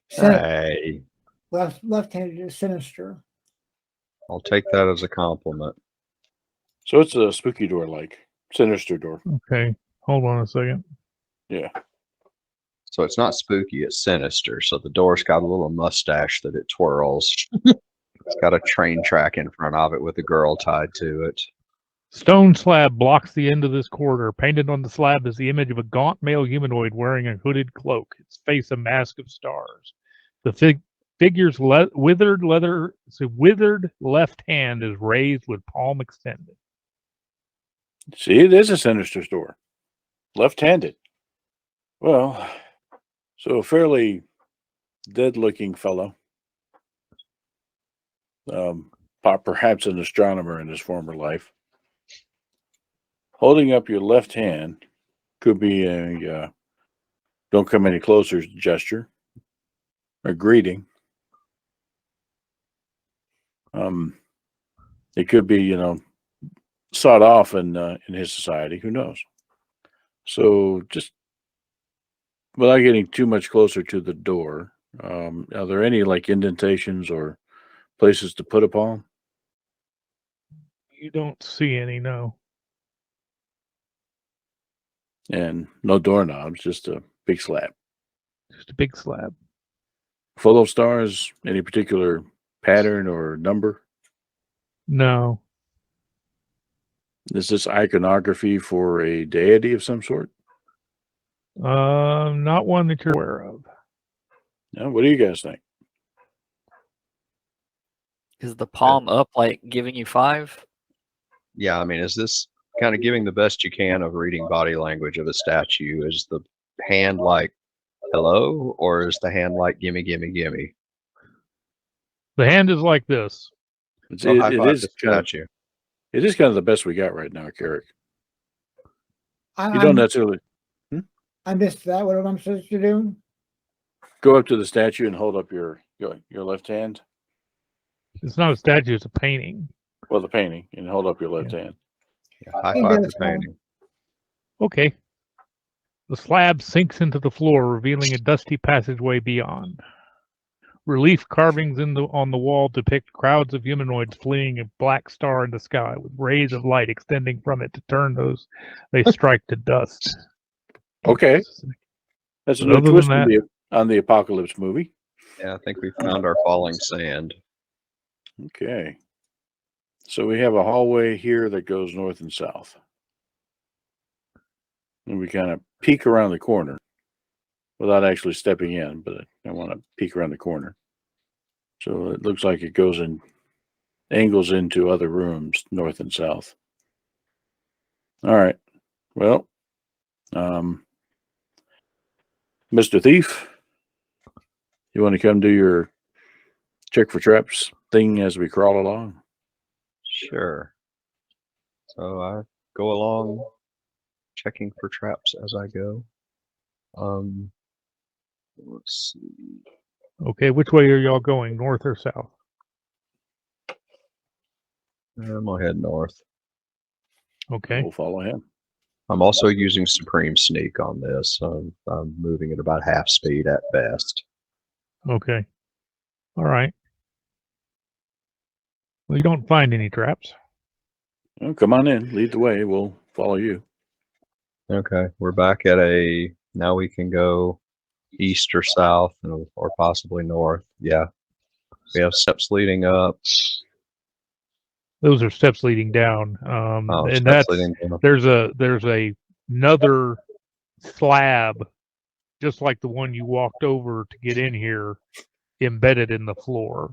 Hey, Left-handed is sinister. I'll take that as a compliment. So it's a spooky door, like sinister door. Okay. Hold on a second. Yeah. So it's not spooky, it's sinister. So the door's got a little mustache that it twirls. It's got a train track in front of it with a girl tied to it. Stone slab blocks the end of this corridor. Painted on the slab is the image of a gaunt male humanoid wearing a hooded cloak. Its face a mask of stars. The figure's withered left hand is raised with palm extended. See, it is a sinister store. Left-handed. Well, so a fairly dead-looking fellow. Perhaps an astronomer in his former life. Holding up your left hand could be a don't come any closer gesture, a greeting. It could be, sawed off in his society. Who knows? So just without getting too much closer to the door, are there any like indentations or places to put a palm? You don't see any, no. And no doorknobs, just a big slab. Just a big slab. Full of stars, any particular pattern or number? No. Is this iconography for a deity of some sort? Not one that you're aware of. No, what do you guys think? Is the palm up like giving you 5? Yeah, I mean, is this kind of giving the best you can of reading body language of a statue? Is the hand like hello, or is the hand like gimme, gimme, gimme? The hand is like this. It High five is the kind of, statue. it is kind of the best we got right now, Carrick. You don't I'm, necessarily I missed that. What am I supposed to do? go up to the statue and hold up your left hand. It's not a statue, it's a painting. Well, the painting, and hold up your left hand. Yeah, high He five does the that. painting. Okay. The slab sinks into the floor, revealing a dusty passageway beyond. Relief carvings on the wall depict crowds of humanoids fleeing a black star in the sky, with rays of light extending from it to turn those they strike to dust. Okay, that's a But new other twist than on the Apocalypse movie. Yeah, I think we found our falling sand. Okay, so we have a hallway here that goes north and south, and we kind of peek around the corner without actually stepping in, but I want to peek around the corner. So it looks like it goes in angles into other rooms, north and south. All right. Well, Mr. Thief, you want to come do your check for traps thing as we crawl along? Sure. So I go along checking for traps as I go. Let's see. Okay, which way are y'all going, north or south? I'm gonna head north. Okay. We'll follow him. I'm also using Supreme Sneak on this. I'm moving at about half speed at best. Okay. All right. Well, you don't find any traps. Well, come on in. Lead the way. We'll follow you. Okay, we're back at a. Now we can go east or south, or possibly north. Yeah, we have steps leading up. Those are steps leading down. Oh, And steps that's leading down. there's another slab, just like the one you walked over to get in here, embedded in the floor.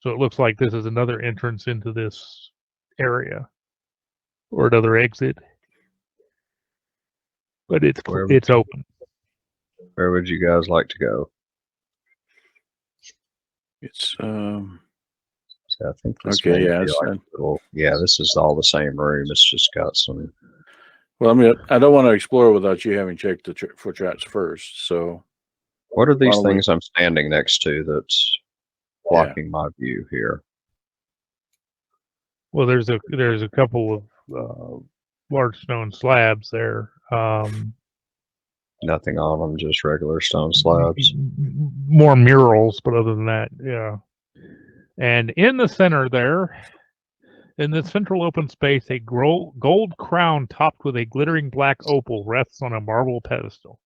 So it looks like this is another entrance into this area, or another exit. But it's open. Where would you guys like to go? It's So I think this okay. may Yeah. be like a little, yeah, this is all the same room. It's just got some. Well, I mean, I don't want to explore without you having checked for traps first. So, What are these Why don't we- things I'm standing next to that's blocking my view here? Well, there's a couple of large stone slabs there. Nothing on them, just regular stone slabs. More murals, but other than that, yeah. And in the center there, in the central open space, a gold crown topped with a glittering black opal rests on a marble pedestal.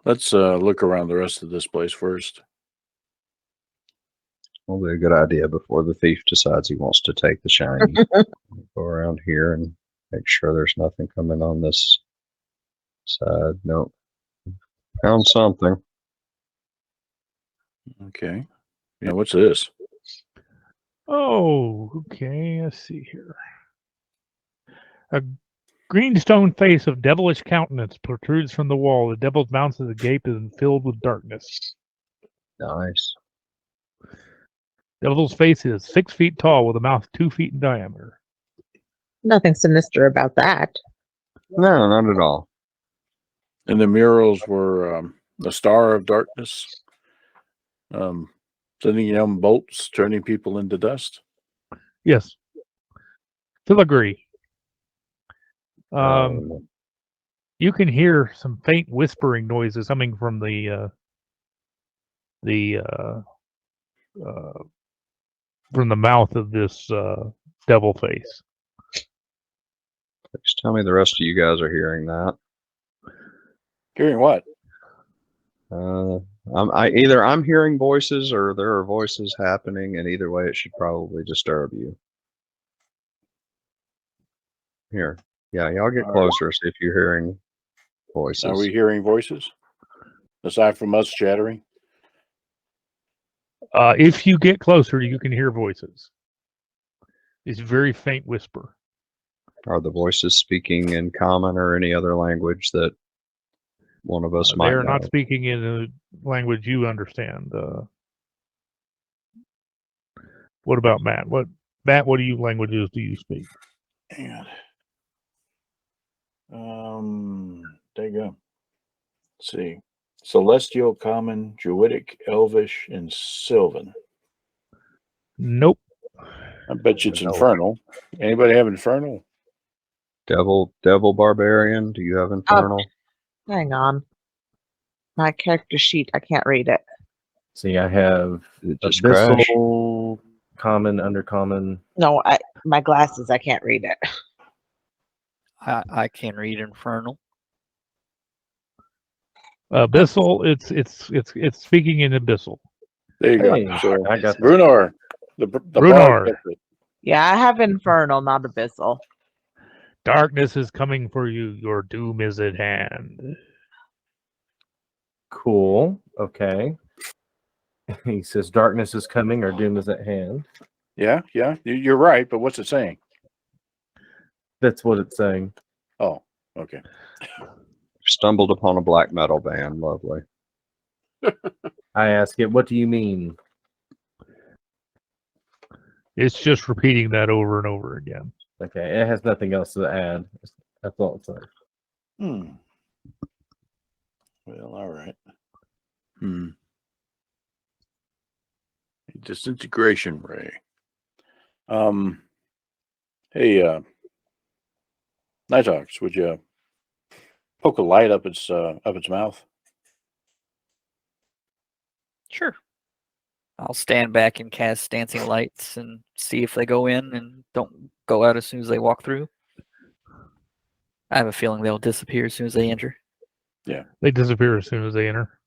let's look around the rest of this place first. Will be a good idea before the thief decides he wants to take the shiny. Go around here and make sure there's nothing coming on this side. Nope. Found something. Okay. Yeah, what's this? Oh, okay. Let's see here. A greenstone face of devilish countenance protrudes from the wall. The devil's mouth of the gate is filled with darkness. Nice. Devil's face is 6 feet tall with a mouth 2 feet in diameter. Nothing sinister about that. No, not at all. And the murals were the Star of Darkness, sending down bolts, turning people into dust. Yes. Filigree. You can hear some faint whispering noises coming from the mouth of this devil face. Just tell me the rest of you guys are hearing that. Hearing what? Either I'm hearing voices or there are voices happening, and either way, it should probably disturb you. Here, yeah, y'all get closer. See if you're hearing voices. Are we hearing voices aside from us chattering? If you get closer, you can hear voices. It's a very faint whisper. Are the voices speaking in common or any other language that one of us might They are know? not speaking in a language you understand. What about Matt? What languages do you speak? Hang on. There you go. Let's see. Celestial, Common, Druidic, Elvish, and Sylvan. Nope. I bet you it's Infernal. Anybody have Infernal? Devil Barbarian. Do you have Infernal? Hang on. My character sheet, I can't read it. See, I have It just crashed. Abyssal, Common, Undercommon. No, my glasses, I can't read it. I can read Infernal. Abyssal. It's speaking in Abyssal. There you Hey, go. So, I got that. Brunar. The Brunar. bard gets it. Yeah, I have Infernal, not Abyssal. Darkness is coming for you. Your doom is at hand. Cool. Okay. He says darkness is coming, our doom is at hand. Yeah. You're right, but what's it saying? That's what it's saying. Oh, okay. Stumbled upon a black metal band. Lovely. I ask it, what do you mean? It's just repeating that over and over again. Okay, it has nothing else to add. That's all it's saying. Well, all right. Disintegration ray. Hey, Nighthawks, would you poke a light up its mouth? Sure. I'll stand back and cast dancing lights and see if they go in and don't go out as soon as they walk through. I have a feeling they'll disappear as soon as they enter. Yeah. They disappear as soon as they enter.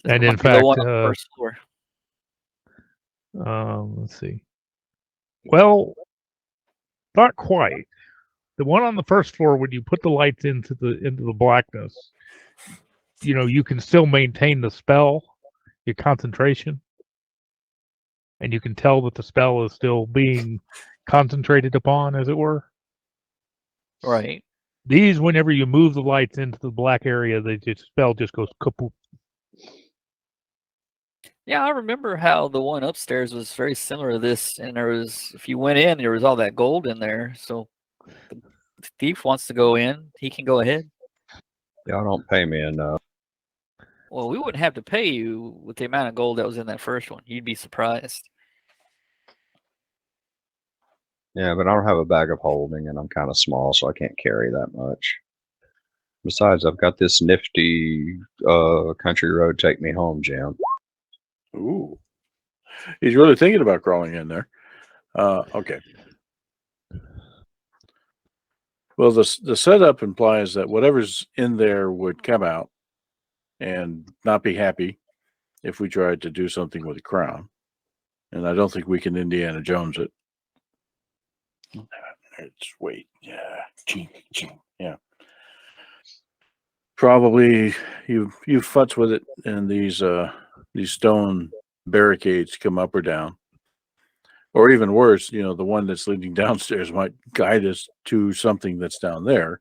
And Might in be the fact, one on the first floor. Let's see. Well, not quite. The one on the first floor, when you put the lights into the blackness, you can still maintain the spell, your concentration, and you can tell that the spell is still being concentrated upon, as it were. Right. These, whenever you move the lights into the black area, the spell just goes kapoop. Yeah, I remember how the one upstairs was very similar to this, and if you went in, there was all that gold in there. So if the thief wants to go in, he can go ahead. Y'all don't pay me enough. Well, we wouldn't have to pay you with the amount of gold that was in that first one. You'd be surprised. Yeah, but I don't have a bag of holding, and I'm kind of small, so I can't carry that much. Besides, I've got this nifty country road take me home, Jim. Ooh. He's really thinking about crawling in there. Okay. Well, the setup implies that whatever's in there would come out and not be happy if we tried to do something with a crown. And I don't think we can Indiana Jones it. It's wait. Yeah. Yeah. Probably you futz with it in these these stone barricades come up or down. Or even worse, the one that's leading downstairs might guide us to something that's down there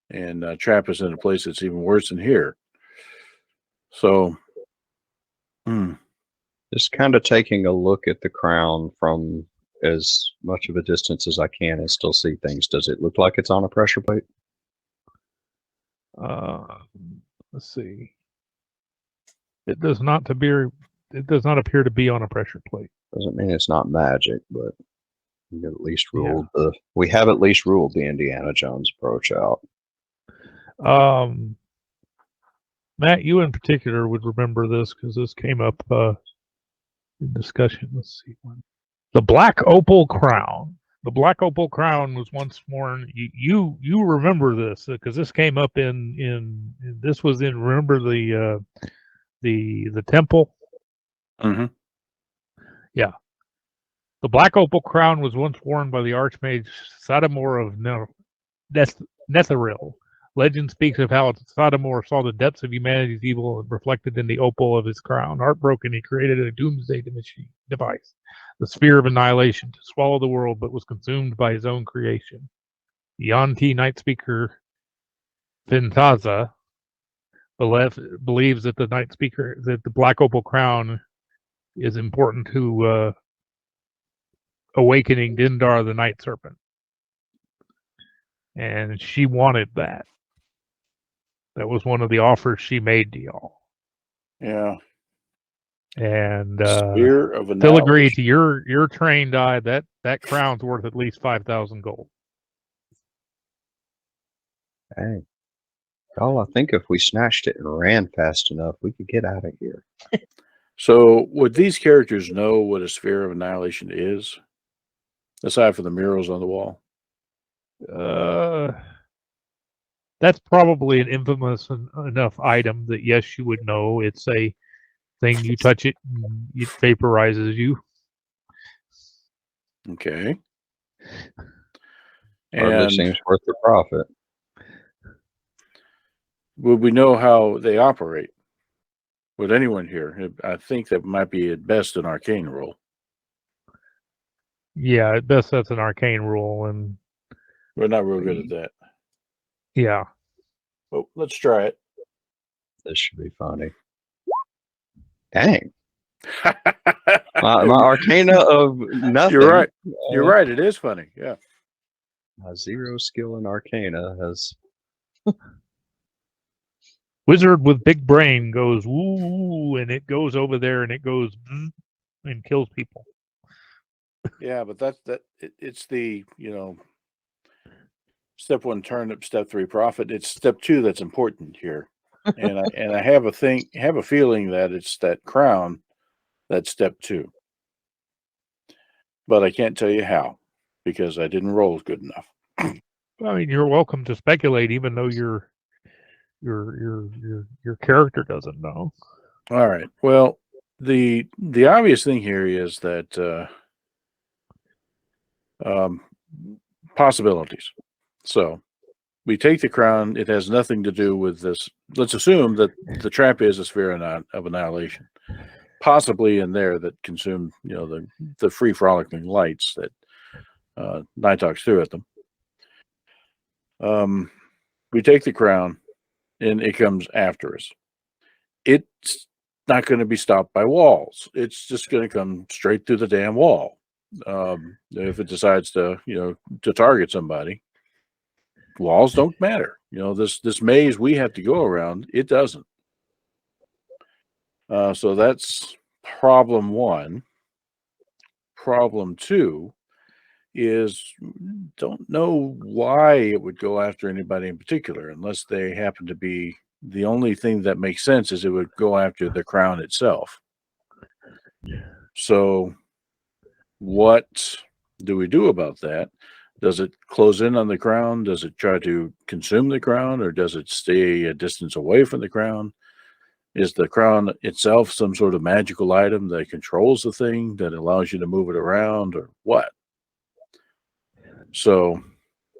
and trap us in a place that's even worse than here. So, Just kind of taking a look at the crown from as much of a distance as I can and still see things. Does it look like it's on a pressure plate? Let's see. It does not appear to be on a pressure plate. Doesn't mean it's not magic, but we have at least Yeah. ruled the Indiana Jones approach out. Matt, you in particular would remember this because this came up in discussion. Let's see. The Black Opal Crown. The Black Opal Crown was once worn. You remember this because this came up in this was in, remember the temple. mm-hmm. Yeah. The Black Opal Crown was once worn by the Archmage Sadamor of Netheril. Legend speaks of how Sadamor saw the depths of humanity's evil reflected in the opal of his crown. Heartbroken, he created a doomsday device, the Sphere of Annihilation, to swallow the world, but was consumed by his own creation. The Yanti Night Speaker Fintaza believes that the Black Opal Crown is important to awakening Dindar the Night Serpent. And she wanted that. That was one of the offers she made to y'all. Yeah. And Sphere of still agree Annihilation. to your train die. That crown's worth at least 5,000 gold. Dang. Oh, I think if we snatched it and ran fast enough, we could get out of here. So, would these characters know what a Sphere of Annihilation is, aside from the murals on the wall? That's probably an infamous enough item that yes, you would know. It's a thing, you touch it, and it vaporizes you. Okay. Hardly And seems worth the profit. would we know how they operate? Would anyone here? I think that might be at best an arcane rule. Yeah, at best that's an arcane rule, and We're not real good at that. yeah. Well, let's try it. This should be funny. Dang. My arcana of nothing. You're right. You're right. It is funny. Yeah. My 0 skill in arcana has. Wizard with big brain goes woo, and it goes over there and it goes and kills people. Yeah, but it's the step 1 turnip, step 3 profit. It's step 2 that's important here, and I have a feeling that it's that crown that's step 2, but I can't tell you how because I didn't roll good enough. I mean, you're welcome to speculate, even though your character doesn't know. All right. Well, the obvious thing here is that possibilities. So we take the crown. It has nothing to do with this. Let's assume that the trap is a sphere of annihilation, possibly in there that consumed the free frolicking lights that Nighthawks threw at them. We take the crown, and it comes after us. It's not going to be stopped by walls. It's just going to come straight through the damn wall. If it decides to target somebody, walls don't matter. This maze we have to go around, it doesn't. So that's problem 1. Problem 2 is don't know why it would go after anybody in particular, unless they happen to be the only thing that makes sense is it would go after the crown itself. So what do we do about that? Does it close in on the crown? Does it try to consume the crown, or does it stay a distance away from the crown? Is the crown itself some sort of magical item that controls the thing, that allows you to move it around, or what? So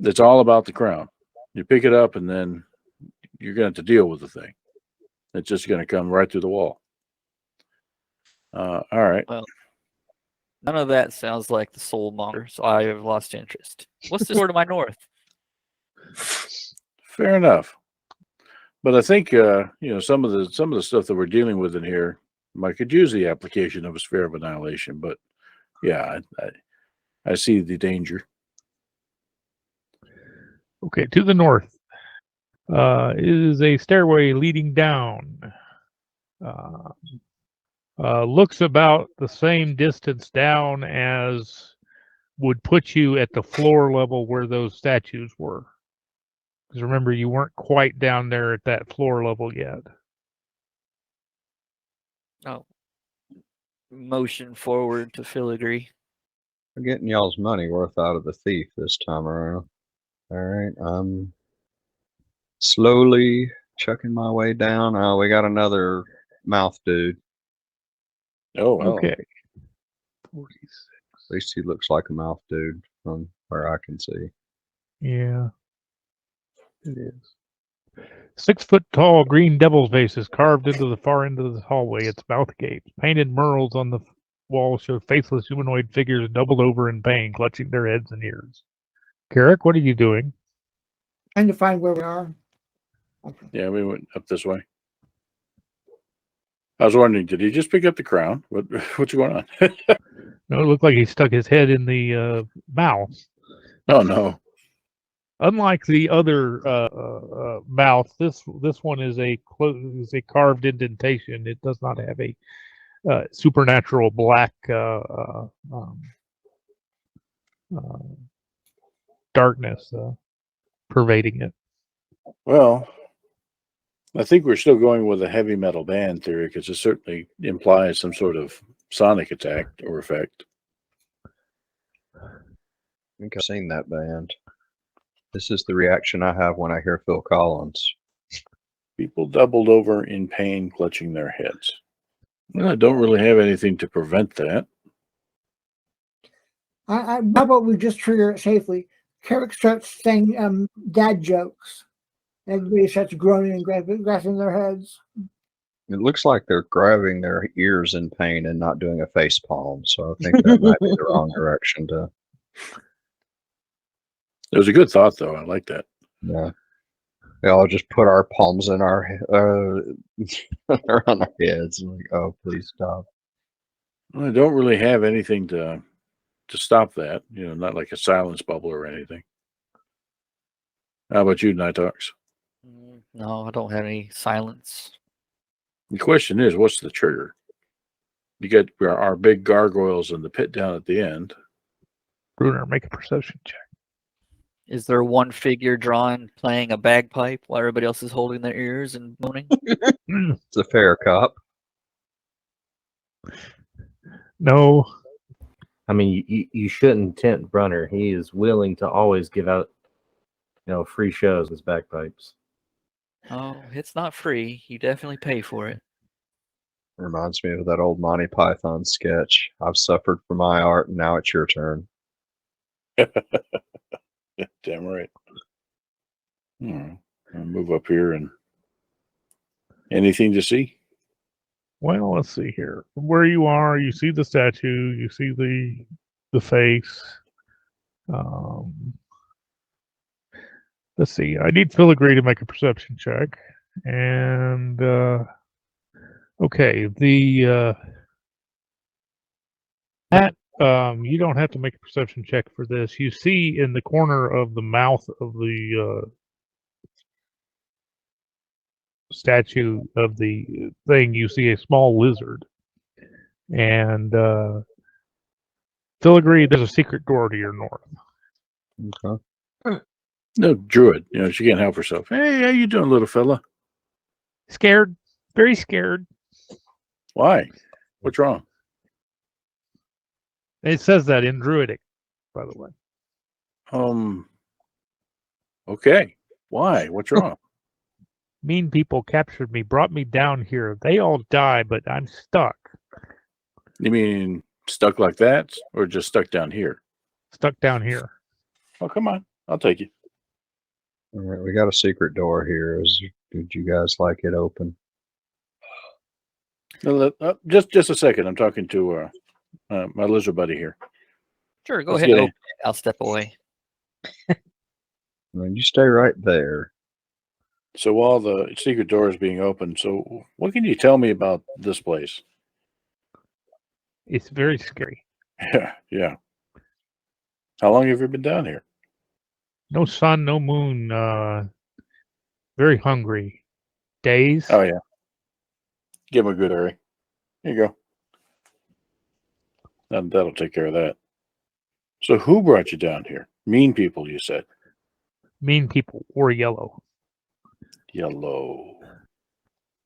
it's all about the crown. You pick it up, and then you're going to have to deal with the thing. It's just going to come right through the wall. All right. Well, none of that sounds like the soulmonger, so I have lost interest. What's this door to my north? Fair enough. But I think some of the stuff that we're dealing with in here could use the application of a sphere of annihilation. But yeah, I see the danger. Okay, to the north is a stairway leading down. Looks about the same distance down as would put you at the floor level where those statues were. Because remember, you weren't quite down there at that floor level yet. Oh, motion forward to filigree. We're getting y'all's money worth out of the thief this time around. All right, I'm slowly chucking my way down. Oh, we got another mouth dude. Oh, well. Okay. 46. At least he looks like a mouth dude from where I can see. Yeah, it is. 6 foot tall green devil's face is carved into the far end of the hallway. Its mouth gapes. Painted murals on the wall show faceless humanoid figures doubled over in pain, clutching their heads and ears. Carrick, what are you doing? Trying to find where we are. Okay. Yeah, we went up this way. I was wondering, did he just pick up the crown? What's going on? No, it looked like he stuck his head in the mouth. Oh no. Unlike the other mouth, this one is a carved indentation. It does not have a supernatural black darkness pervading it. Well, I think we're still going with a heavy metal band theory because it certainly implies some sort of sonic attack or effect. I think I've seen that band. This is the reaction I have when I hear Phil Collins. People doubled over in pain, clutching their heads. Well, I don't really have anything to prevent that. How about we just trigger it safely? Carrick starts saying dad jokes. Everybody starts groaning and grasping their heads. It looks like they're grabbing their ears in pain and not doing a face palm. So I think that might be the wrong direction to. It was a good thought, though. I like that. Yeah. We all just put our palms in our around our heads and like, oh, please stop. Well, I don't really have anything to stop that. Not like a silence bubble or anything. How about you, Nighthawks? No, I don't have any silence. The question is, what's the trigger? You get our big gargoyles in the pit down at the end. Bruner, make a perception check. Is there one figure drawn playing a bagpipe while everybody else is holding their ears and moaning? It's a fair cop. No. I mean, you shouldn't tempt Brunner. He is willing to always give out, free shows with bagpipes. Oh, it's not free. You definitely pay for it. Reminds me of that old Monty Python sketch. I've suffered for my art, and now it's your turn. Damn right. I'll move up here and anything to see? Well, let's see here. From where you are, you see the statue, you see the face. Let's see. I need Filigree to make a perception check. And okay, you don't have to make a perception check for this. You see in the corner of the mouth of the statue of the thing, you see a small lizard. And Filigree, there's a secret door to your north. Okay. No, druid. She can't help herself. Hey, how you doing, little fella? Scared. Very scared. Why? What's wrong? It says that in Druidic, by the way. Okay. Why? What's wrong? Mean people captured me, brought me down here. They all died, but I'm stuck. You mean stuck like that, or just stuck down here? Stuck down here. Oh, come on. I'll take you. All right, we got a secret door here. Would you guys like it open? No, just a second. I'm talking to my lizard buddy here. Sure, go Let's ahead and get open it. I'll step away. I mean, you stay right there. So while the secret door is being opened, so what can you tell me about this place? It's very scary. Yeah, yeah. How long have you been down here? No sun, no moon. Very hungry. Days. Oh yeah. Give him a good hurry. Here you go. That'll take care of that. So who brought you down here? Mean people, you said. Mean people or yellow. Yellow.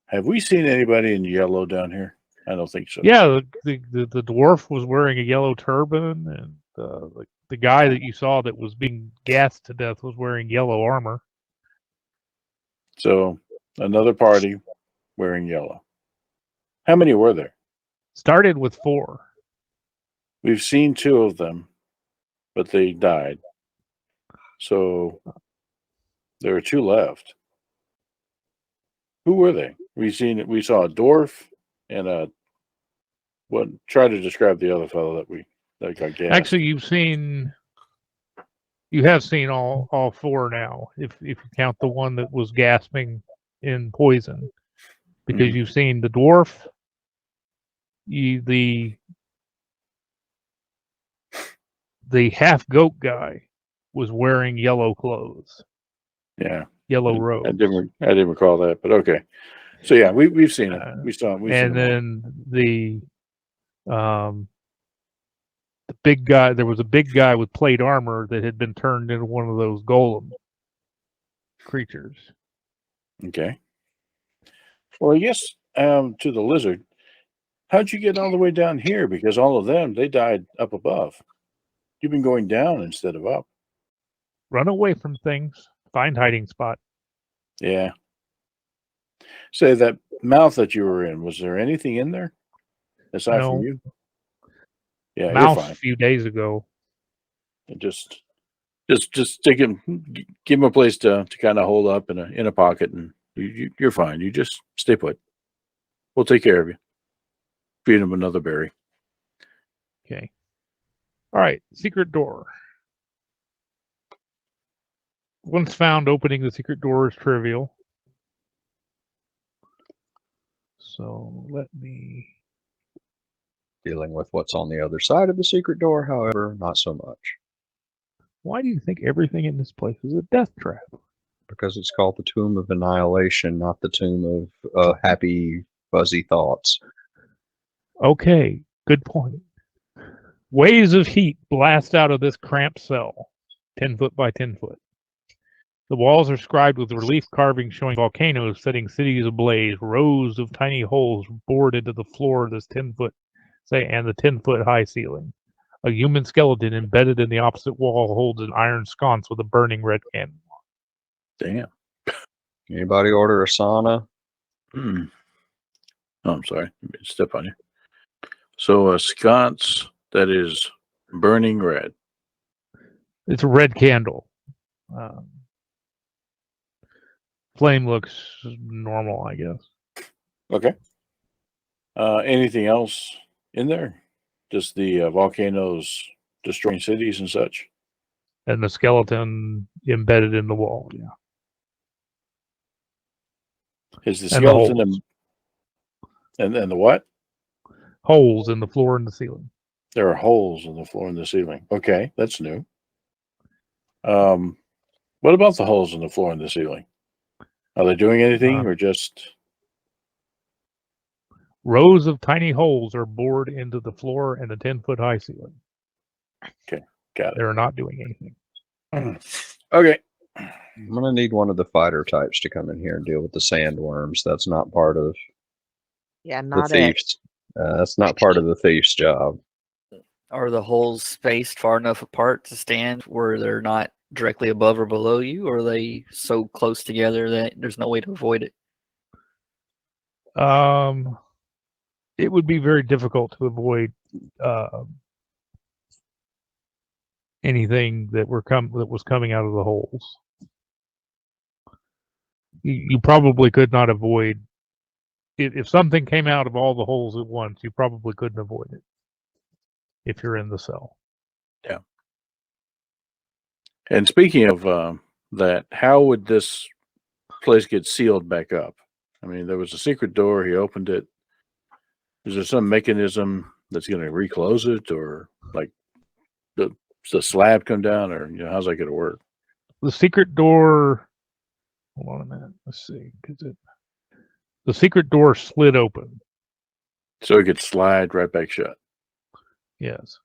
Have we seen anybody in yellow down here? I don't think so. Yeah, the dwarf was wearing a yellow turban, and the guy that you saw that was being gassed to death was wearing yellow armor. So another party wearing yellow. How many were there? Started with 4. We've seen 2 of them, but they died. So there are 2 left. Who were they? We saw a dwarf and a what? Try to describe the other fellow that got gassed. Actually, you have seen all 4 now. If you count the one that was gasping in poison, because you've seen the dwarf, the half goat guy was wearing yellow clothes. Yeah, yellow robes. I didn't recall that, but okay. So yeah, we've seen it. We saw. And then the big guy. There was a big guy with plate armor that had been turned into one of those golem creatures. Okay. Well, I guess to the lizard. How'd you get all the way down here? Because all of them, they died up above. You've been going down instead of up. Run away from things. Find hiding spot. Yeah. Say that mouth that you were in, was there anything in there aside from you? Yeah, Mouse you're fine. a few days ago. And just take him, give him a place to kind of hold up in a pocket, and you're fine. You just stay put. We'll take care of you. Feed him another berry. Okay. All right. Secret door. Once found, opening the secret door is trivial. So let me. Dealing with what's on the other side of the secret door, however, not so much. Why do you think everything in this place is a death trap? Because it's called the Tomb of Annihilation, not the Tomb of Happy, Fuzzy Thoughts. Okay, good point. Waves of heat blast out of this cramped cell, 10 foot by 10 foot. The walls are scribed with relief carvings showing volcanoes setting cities ablaze, rows of tiny holes bored into the floor of this 10-foot, and the 10-foot high ceiling. A human skeleton embedded in the opposite wall holds an iron sconce with a burning red candle. Damn. Anybody order a sauna? Oh, I'm sorry. Step on you. So a sconce that is burning red. It's a red candle. Flame looks normal, I guess. Okay. Anything else in there? Just the volcanoes destroying cities and such? And the skeleton embedded in the wall, yeah. Is the And the skeleton and the what? Holes in the floor and the ceiling. There are holes in the floor and the ceiling. Okay, that's new. What about the holes in the floor and the ceiling? Are they doing anything or just... Rows of tiny holes are bored into the floor and the 10-foot high ceiling. Okay, got it. They're not doing anything. Okay. I'm going to need one of the fighter types to come in here and deal with the sandworms. That's not part of the thief's. That's not part of the thief's job. Are the holes spaced far enough apart to stand where they're not directly above or below you, or are they so close together that there's no way to avoid it? It would be very difficult to avoid anything that was coming out of the holes. You probably could not avoid if something came out of all the holes at once, you probably couldn't avoid it if you're in the cell. And speaking of that, how would this place get sealed back up? I mean, there was a secret door. He opened it. Is there some mechanism that's going to reclose it, or like the slab come down, or how's that going to work? The secret door. Hold on a minute. Let's see. The secret door slid open. So it could slide right back shut. Yes.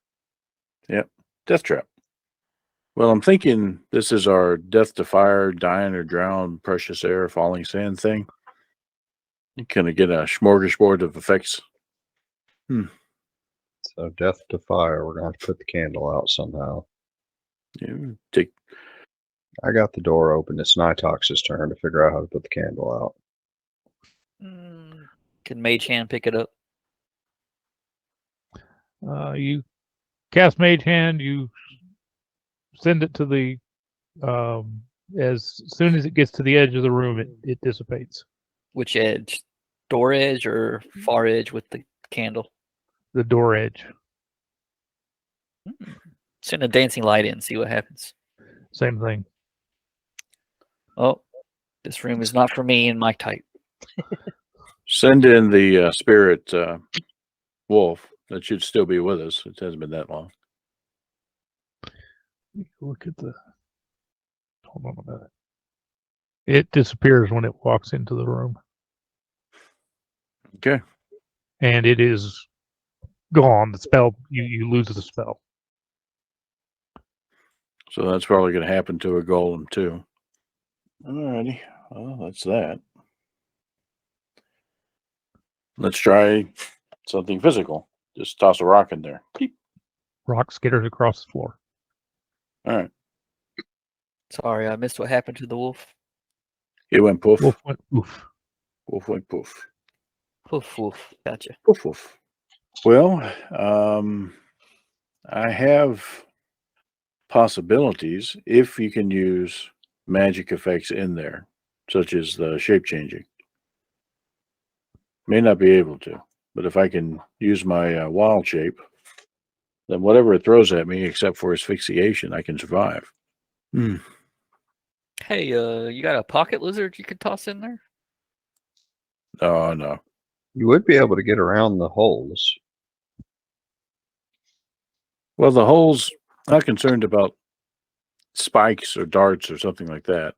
Death trap. Well, I'm thinking this is our death to fire, dying or drown, precious air, falling sand thing. You kind of get a smorgasbord of effects. So death to fire. We're gonna have to put the candle out somehow. Take. I got the door open. It's Nitox's turn to figure out how to put the candle out. Can Mage Hand pick it up? You cast Mage Hand. You send it to the. As soon as it gets to the edge of the room, it dissipates. Which edge? Door edge or far edge with the candle? The door edge. Send a dancing light in, see what happens. Same thing. Oh, this room is not for me and my type. Send in the spirit wolf. That should still be with us. It hasn't been that long. Look at the. Hold on a minute. It disappears when it walks into the room. Okay. And it is gone. The spell, you lose the spell. So that's probably going to happen to a golem too. Alrighty. Well, that's that. Let's try something physical. Just toss a rock in there. Beep. Rock skitters across the floor. All right. Sorry, I missed what happened to the wolf. It went poof. Wolf went poof. Wolf went poof. Woof, woof. Gotcha. Woof, woof. Well, I have possibilities if you can use magic effects in there, such as the shape changing. May not be able to, but if I can use my wild shape, then whatever it throws at me, except for asphyxiation, I can survive. Hey, you got a pocket lizard you could toss in there? Oh, no. You would be able to get around the holes. Well, the holes, I'm not concerned about spikes or darts or something like that.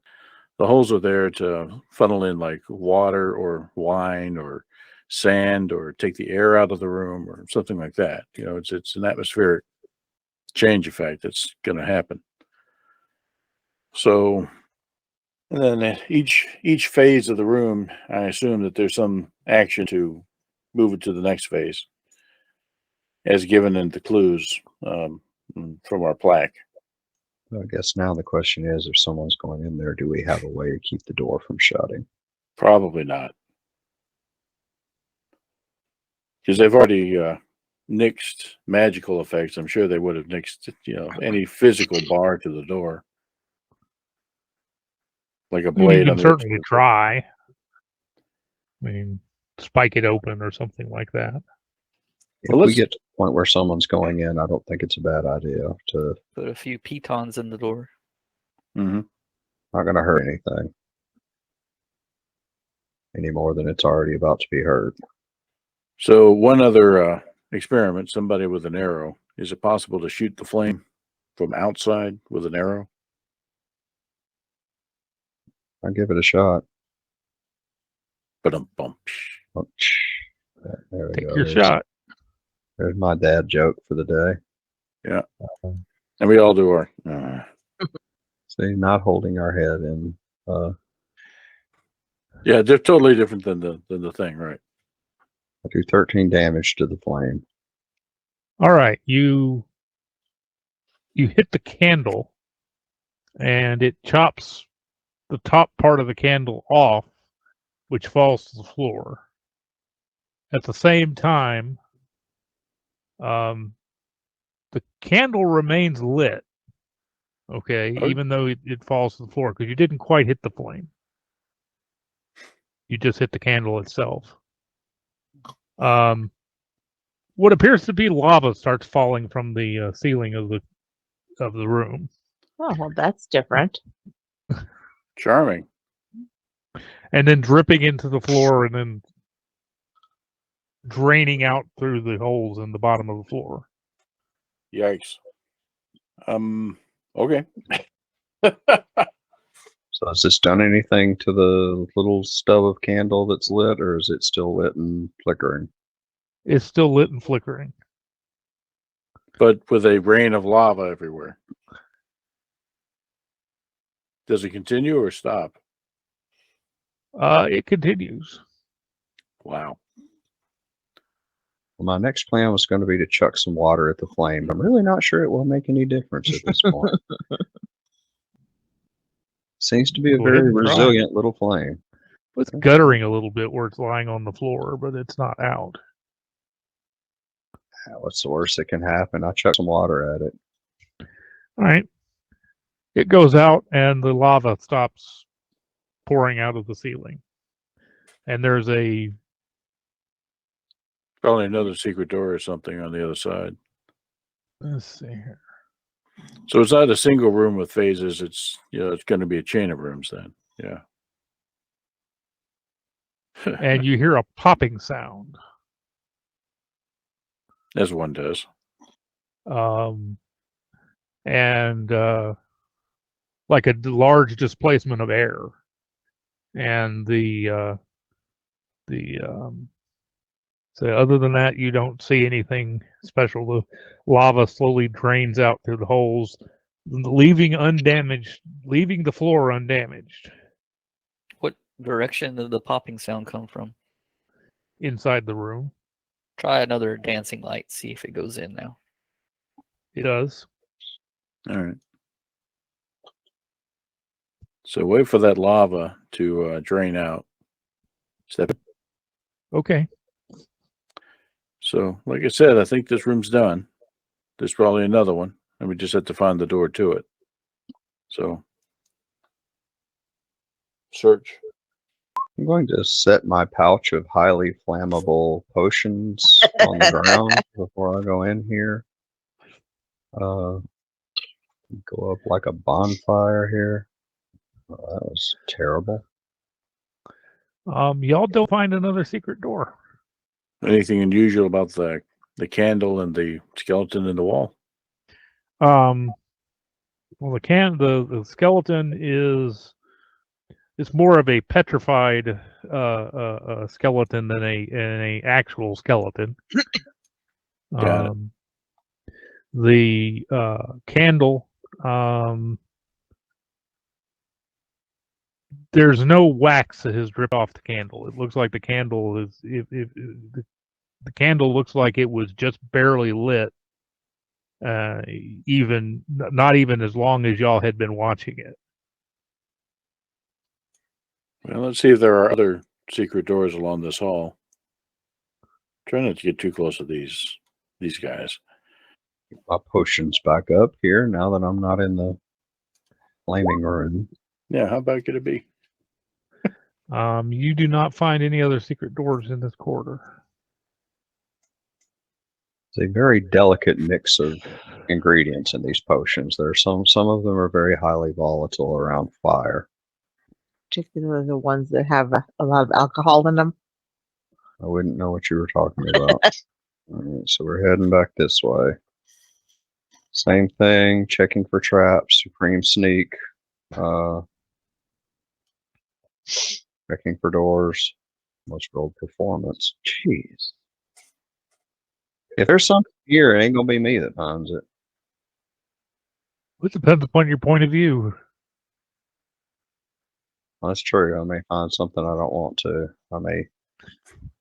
The holes are there to funnel in like water or wine or sand or take the air out of the room or something like that. It's an atmospheric change effect that's going to happen. So, and then each phase of the room, I assume that there's some action to move it to the next phase, as given in the clues from our plaque. I guess now the question is, if someone's going in there, do we have a way to keep the door from shutting? Probably not. Because they've already nixed magical effects. I'm sure they would have nixed, any physical bar to the door. Like a blade. You on can the certainly try. I mean, spike it open or something like that. If we get to the point where someone's going in, I don't think it's a bad idea to put a few pitons in the door. Not going to hurt anything any more than it's already about to be hurt. So one other experiment, somebody with an arrow. Is it possible to shoot the flame from outside with an arrow? I'll give it a shot. But there we Take go. your shot. There's my dad joke for the day. Yeah. And we all do our... See, not holding our head in. Yeah, they're totally different than the thing, right? I do 13 damage to the flame. All right, you hit the candle, and it chops the top part of the candle off, which falls to the floor. At the same time, the candle remains lit. Okay, even though it falls to the floor, because you didn't quite hit the flame. You just hit the candle itself. What appears to be lava starts falling from the ceiling of the room, Oh, well, that's different. Charming. and then dripping into the floor, and then draining out through the holes in the bottom of the floor. Yikes. Okay. So has this done anything to the little stub of candle that's lit, or is it still lit and flickering? It's still lit and flickering. But with a rain of lava everywhere. Does it continue or stop? It continues. Wow. Well, my next plan was going to be to chuck some water at the flame. I'm really not sure it will make any difference at this point. Seems to be a Go ahead very and try. resilient little flame. It's guttering a little bit where it's lying on the floor, but it's not out. What's the worst that can happen? I chuck some water at it. All right. It goes out, and the lava stops pouring out of the ceiling. And there's Probably another secret door or something on the other side. let's see here. So it's not a single room with phases. It's it's going to be a chain of rooms then. Yeah. And you hear a popping sound. As one does. And like a large displacement of air. And so other than that, you don't see anything special. The lava slowly drains out through the holes, leaving the floor undamaged What direction did the popping sound come from? inside the room. Try another dancing light, see if it goes in now. It does. All right. So wait for that lava to drain out. Okay. So, like I said, I think this room's done. There's probably another one, and we just have to find the door to it. So, search. I'm going to set my pouch of highly flammable potions on the ground before I go in here. Go up like a bonfire here. Oh, that was terrible. Y'all don't find another secret door. Anything unusual about the candle and the skeleton in the wall? Well, the skeleton is it's more of a petrified skeleton than a actual skeleton. Got it. The candle, there's no wax that has dripped off the candle. It looks like the candle is the candle looks like it was just barely lit, not even as long as y'all had been watching it. Well, let's see if there are other secret doors along this hall. Try not to get too close to these guys. My potions back up here now that I'm not in the flaming room. Yeah, how bad could it be? You do not find any other secret doors in this corridor. It's a very delicate mix of ingredients in these potions. There are some of them are very highly volatile around fire. Particularly the ones that have a lot of alcohol in them. I wouldn't know what you were talking about. All right, so we're heading back this way. Same thing, checking for traps, supreme sneak, checking for doors. Let's roll performance. Jeez. If there's something here, it ain't gonna be me that finds it. It depends upon your point of view. That's true. I may find something I don't want to. I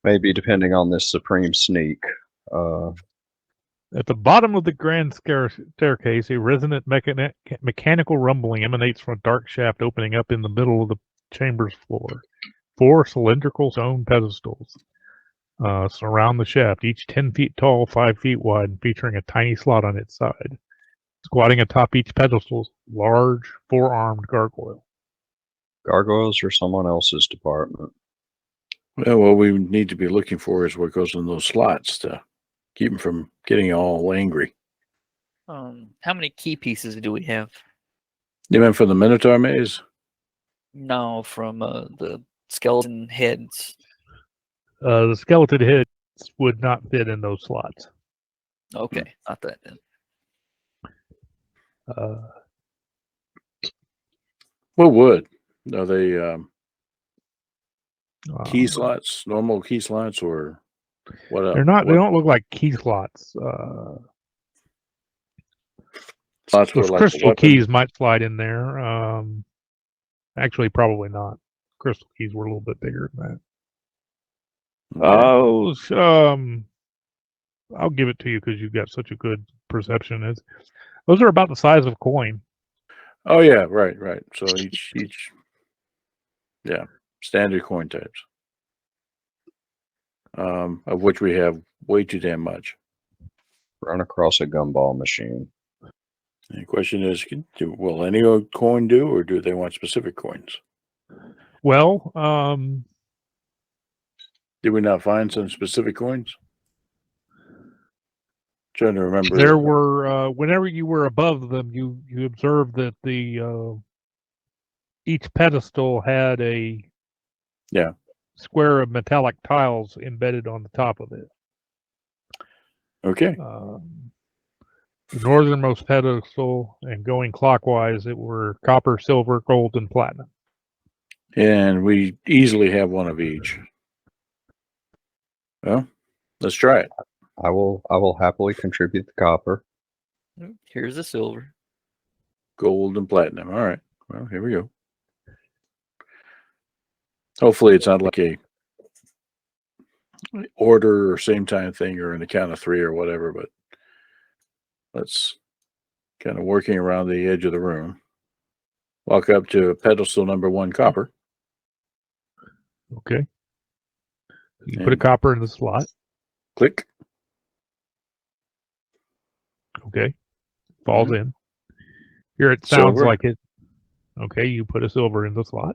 maybe depending on this supreme sneak. At the bottom of the grand staircase, a resonant mechanical rumbling emanates from a dark shaft opening up in the middle of the chamber's floor. 4 cylindrical stone pedestals surround the shaft, each 10 feet tall, 5 feet wide, and featuring a tiny slot on its side. Squatting atop each pedestal, large 4-armed gargoyle. Gargoyles are someone else's department. Well, what we need to be looking for is what goes in those slots to keep them from getting all angry. How many key pieces do we have? You meant for the Minotaur maze? No, from the skeleton heads. The skeleton heads would not fit in those slots. Okay, not that then. What would? Are they key Uh, slots, normal key slots, or what? They're not. They What don't look like key slots. slots for Those like a crystal weapon? keys might slide in there. Actually, probably not. Crystal keys were a little bit bigger than that. Okay. I'll give it to you because you've got such a good perception. Those are about the size of a coin. Oh yeah, right. So each, yeah, standard coin types, of which we have way too damn much. Run across a gumball machine. And the question is, will any old coin do, or do they want specific coins? Well, Did we not find some specific coins? Trying to remember. there were whenever you were above them, you observed that the each pedestal had a square of metallic tiles embedded on the top of it. Okay. The northernmost pedestal, and going clockwise, it were copper, silver, gold, and platinum. And we easily have one of each. Well, let's try it. I will happily contribute the copper. Here's the silver. Gold and platinum. All right. Well, here we go. Hopefully it's not like a order or same time thing or an count of three or whatever, but let's kind of working around the edge of the room. Walk up to pedestal number 1, copper. Okay. You put a copper in the slot. Click. Okay. Falls in. Here it sounds Silver. like it. Okay, you put a silver in the slot.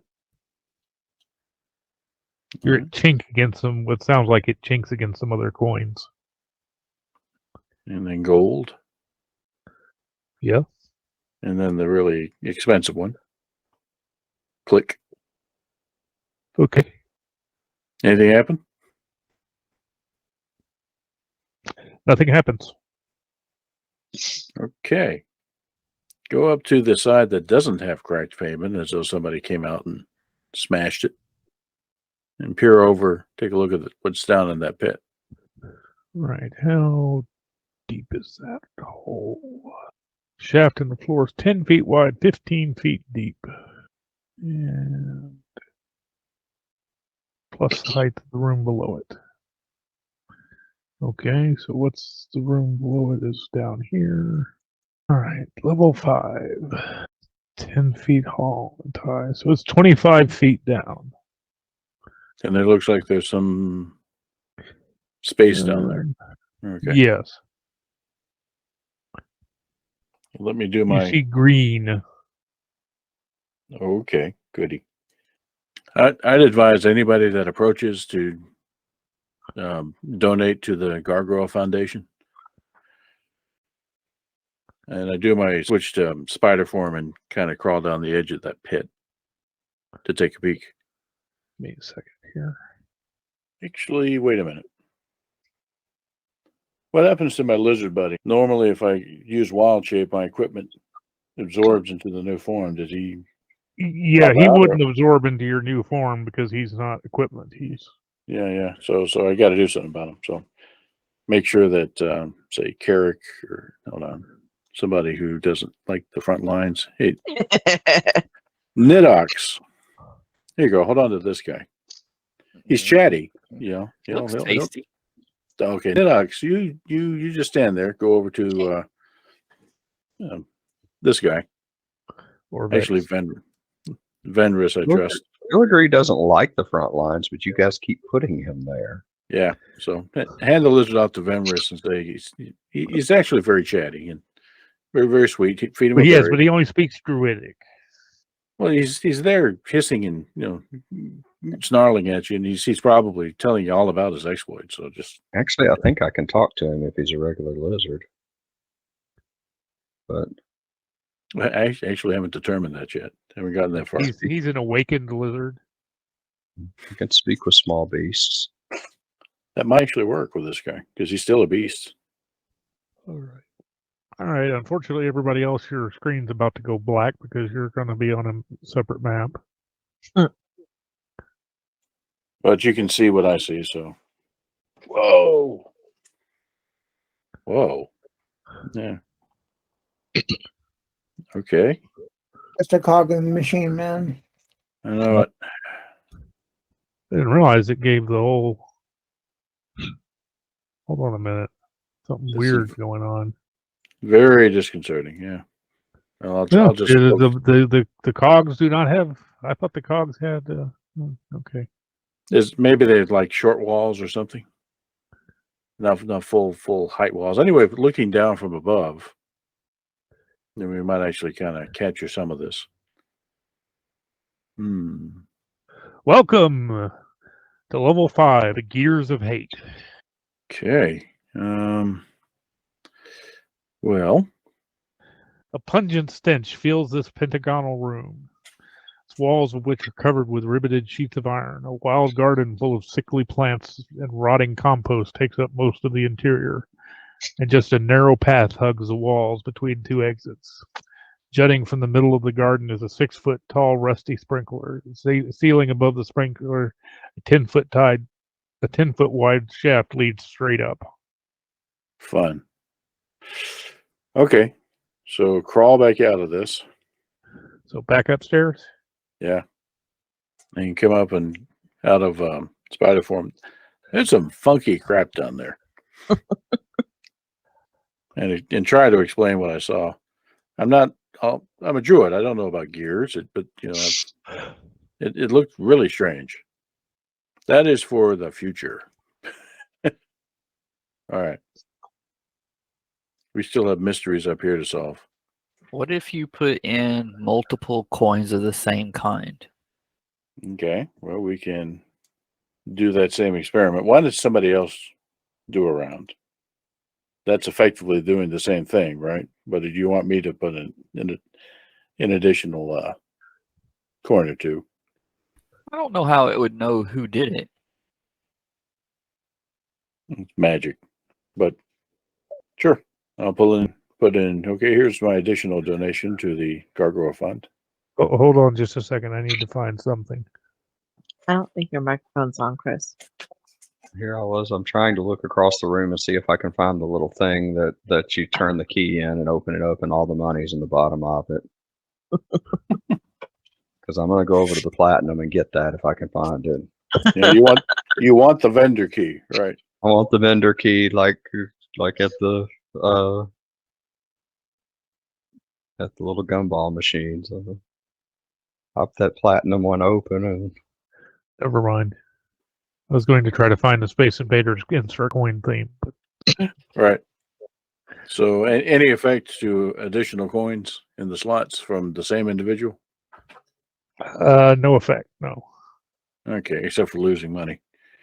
Here it chink against some, what sounds like it chinks against some other coins. And then gold. Yeah. And then the really expensive one. Click. Okay. Anything happen? Nothing happens. Okay. Go up to the side that doesn't have cracked pavement, as though somebody came out and smashed it. And peer over, take a look at what's down in that pit. Right. How deep is that hole? Shaft in the floor is 10 feet wide, 15 feet deep. And plus the height of the room below it. Okay, so what's the room below it is down here. All right, level 5. 10 feet tall and high. So it's 25 feet down. And it looks like there's some space down there. Okay. Yes. Let me do You my... see green. Okay, goody. I'd advise anybody that approaches to donate to the Gargoyle Foundation. And I do my switch to spider form and kind of crawl down the edge of that pit to take a peek. Give me a second here. Actually, wait a minute. What happens to my lizard buddy? Normally, if I use wild shape, my equipment absorbs into the new form. Does he? Yeah, he wouldn't absorb into your new form because he's not equipment. He's Yeah. So I got to do something about him. So make sure that say Carrick or hold on, somebody who doesn't like the front lines. Hey, Nidox. Here you go. Hold on to this guy. He's chatty. You know. Looks tasty. Okay, Nidox, you just stand there. Go over to this guy. or Actually, Venris, I trust. Filigree doesn't like the front lines, but you guys keep putting him there. Yeah. So hand the lizard out to Venris and say he's actually very chatty and very, very sweet. Feed him. But yes, but he only speaks Druidic. Well, he's there hissing and snarling at you, and he's probably telling you all about his exploits. So just Actually, I think I can talk to him if he's a regular lizard. But I actually haven't determined that yet. Haven't gotten that far. He's an awakened lizard. he can speak with small beasts. That might actually work with this guy because he's still a beast. All right. All right. Unfortunately, everybody else, your screen's about to go black because you're going to be on a separate map. But you can see what I see. So, whoa. Yeah. Okay. Just a cog in the machine, man. I know it. I didn't realize it gave the whole. Hold on a minute. Something This weird is- going on. Very disconcerting. Yeah. Well, No, I'll just. the cogs do not have. I thought the cogs had. Okay. Maybe they had like short walls or something. Not full height walls. Anyway, looking down from above, then we might actually kind of capture some of this. Welcome to level 5, the Gears of Hate. Okay. Well, A pungent stench fills this pentagonal room, its walls of which are covered with riveted sheets of iron. A wild garden full of sickly plants and rotting compost takes up most of the interior, and just a narrow path hugs the walls between two exits. Jutting from the middle of the garden is a 6-foot tall rusty sprinkler. Ceiling above the sprinkler, a 10-foot wide shaft leads straight up. fun. Okay. So crawl back out of this. So back upstairs. Yeah. And you come up and out of spider form. There's some funky crap down there. and try to explain what I saw. I'm a druid. I don't know about gears, but it looked really strange. That is for the future. All right. We still have mysteries up here to solve. What if you put in multiple coins of the same kind? Okay. Well, we can do that same experiment. Why does somebody else do a round? That's effectively doing the same thing, right? But do you want me to put in an additional coin or two? I don't know how it would know who did it. It's magic, but sure. I'll put in. Okay, here's my additional donation to the Gargoyle Fund. Oh, hold on just a second. I need to find something. I don't think your microphone's on, Chris. Here I was. I'm trying to look across the room and see if I can find the little thing that you turn the key in and open it up, and all the money's in the bottom of it. Because I'm going to go over to the platinum and get that if I can find it. Yeah, you want the vendor key, right? I want the vendor key, like at the little gumball machine. So pop that platinum one open and. Never mind. I was going to try to find the Space Invaders insert coin theme, but Right. So, any effect to additional coins in the slots from the same individual? no effect. No. Okay, except for losing money.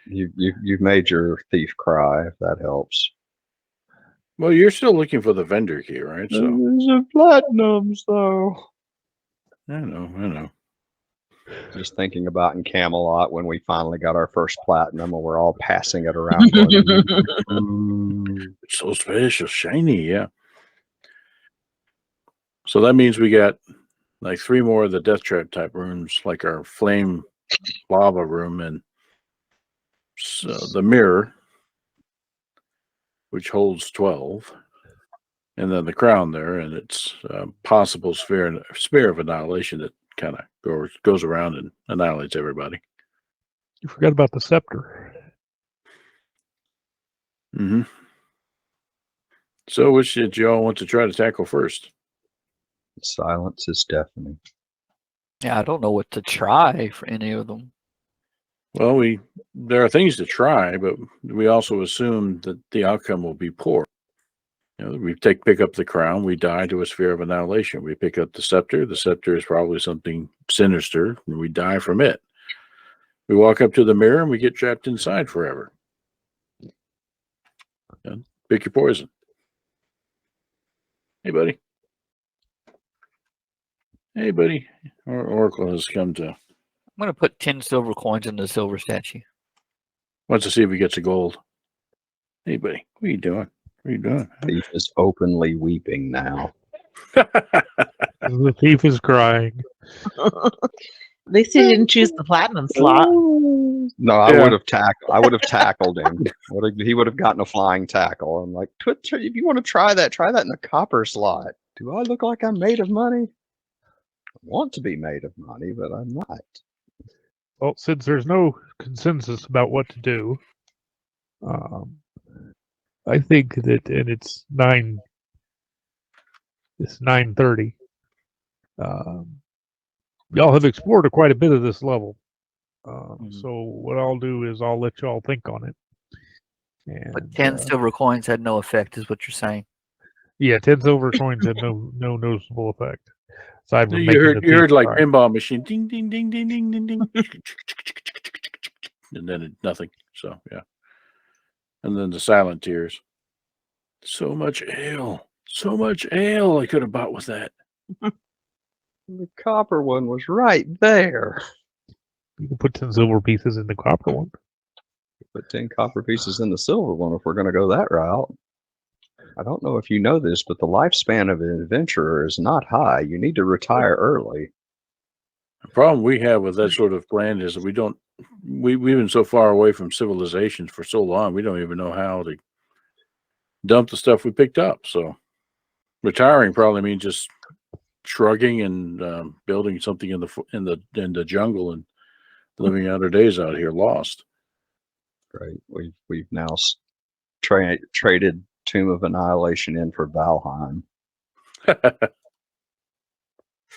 You've made your thief cry, if that helps. Well, you're still looking for the vendor key, right? So There's a platinums though. I know. Just thinking about in Camelot when we finally got our first platinum and we're all passing it around. Going, "Ooh." It's so special, shiny, yeah. So that means we got like 3 more of the death trap type rooms, like our flame lava room and the mirror, which holds 12, and then the crown there, and it's possible sphere of annihilation that kind of goes around and annihilates everybody. You forgot about the scepter. Mm-hmm. So which did you all want to try to tackle first? Silence is deafening. Yeah, I don't know what to try for any of them. Well, there are things to try, but we also assume that the outcome will be poor. We pick up the crown, we die to a sphere of annihilation. We pick up the scepter. The scepter is probably something sinister, and we die from it. We walk up to the mirror and we get trapped inside forever. And pick your poison. Hey, buddy. Hey, buddy. Oracle has come to. I'm going to put 10 silver coins in the silver statue. Wants to see if he gets a gold. Hey, buddy. What are you doing? What are you doing? Thief is openly weeping now. The thief is crying. At least he didn't choose the platinum slot. No, I Yeah. would have tackled him. He would have gotten a flying tackle. I'm like, if you want to try that in the copper slot. Do I look like I'm made of money? I want to be made of money, but I'm not. Well, since there's no consensus about what to do, I think that, and it's 9:30. Y'all have explored quite a bit of this level. So what I'll do is I'll let y'all think on it. And, But 10 silver coins had no effect, is what you're saying. yeah, 10 silver coins had no noticeable effect. Aside from You making heard, the you heard thief like cry. pinball machine, ding, ding, ding, ding, ding, ding, ding, and then nothing. So yeah, and then the silent tears. So much ale, so much ale I could have bought with that. The copper one was right there. You can put 10 silver pieces in the copper one. Put 10 copper pieces in the silver one if we're going to go that route. I don't know if you know this, but the lifespan of an adventurer is not high. You need to retire early. The problem we have with that sort of plan is that we've been so far away from civilizations for so long, we don't even know how to dump the stuff we picked up. So retiring probably means just shrugging and building something in the jungle and living out our days out here lost. Right. We've now traded Tomb of Annihilation in for Valheim.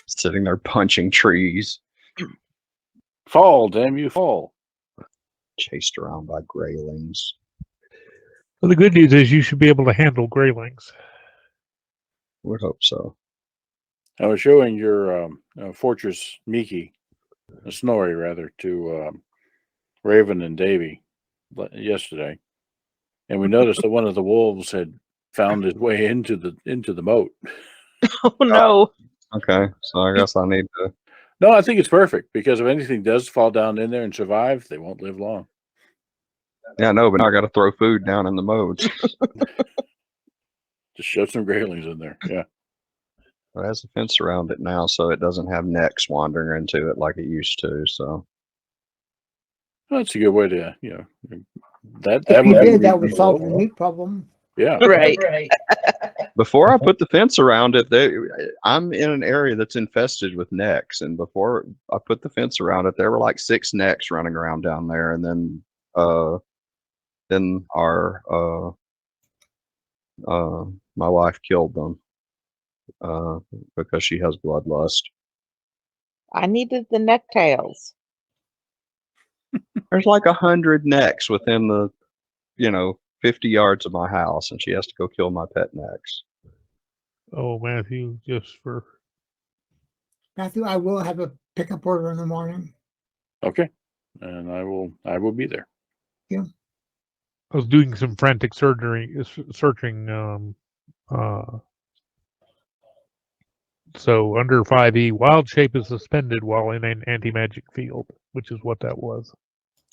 Sitting there punching trees, Fall, damn you, fall. chased around by greylings. Well, the good news is you should be able to handle greylings. Would hope so. I was showing your Fortress Miki, Snorri rather, to Raven and Davy yesterday, and we noticed that one of the wolves had found his way into the moat. Oh no. Okay, so I guess I need to. No, I think it's perfect because if anything does fall down in there and survive, they won't live long. Yeah, no, but now I got to throw food down in the moat. Just shove some greylings in there. Yeah. It has a fence around it now, so it doesn't have necks wandering into it like it used to. So Well, that's a good way to, that If you would be did, that would solve the reasonable. meat problem. Yeah. Right. before I put the fence around it, I'm in an area that's infested with necks, and before I put the fence around it, there were like 6 necks running around down there, and then our my wife killed them because she has bloodlust. I needed the necktails. There's like 100 necks within the 50 yards of my house, and she has to go kill my pet necks. Oh, Matthew, just for Matthew, I will have a pickup order in the morning. Okay. And I will be there. I was doing some frantic searching. So under 5e, wild shape is suspended while in an anti-magic field, which is what that was.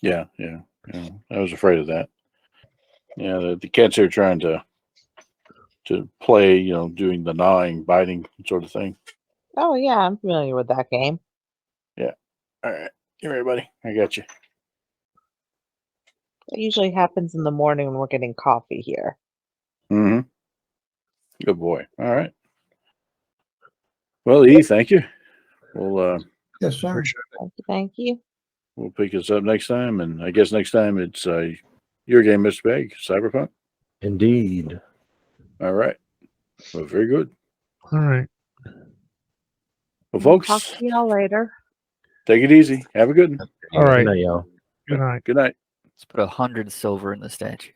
Yeah. I was afraid of that. Yeah, the cats are trying to play, doing the gnawing, biting sort of thing. Oh yeah, I'm familiar with that game. All right. You ready, buddy? I got you. It usually happens in the morning when we're getting coffee here. Mm-hmm. Good boy. All right. Well, E, thank you. We'll Yes, sir. Thank you. we'll pick this up next time, and I guess next time it's your game, Mr. Bag, Cyberpunk. Indeed. All right. Well, very good. All right. Well, folks, Talk to y'all later. take it easy. Have a good one. All right. Good night, y'all. Good night. Good night. Let's put 100 silver in the statue.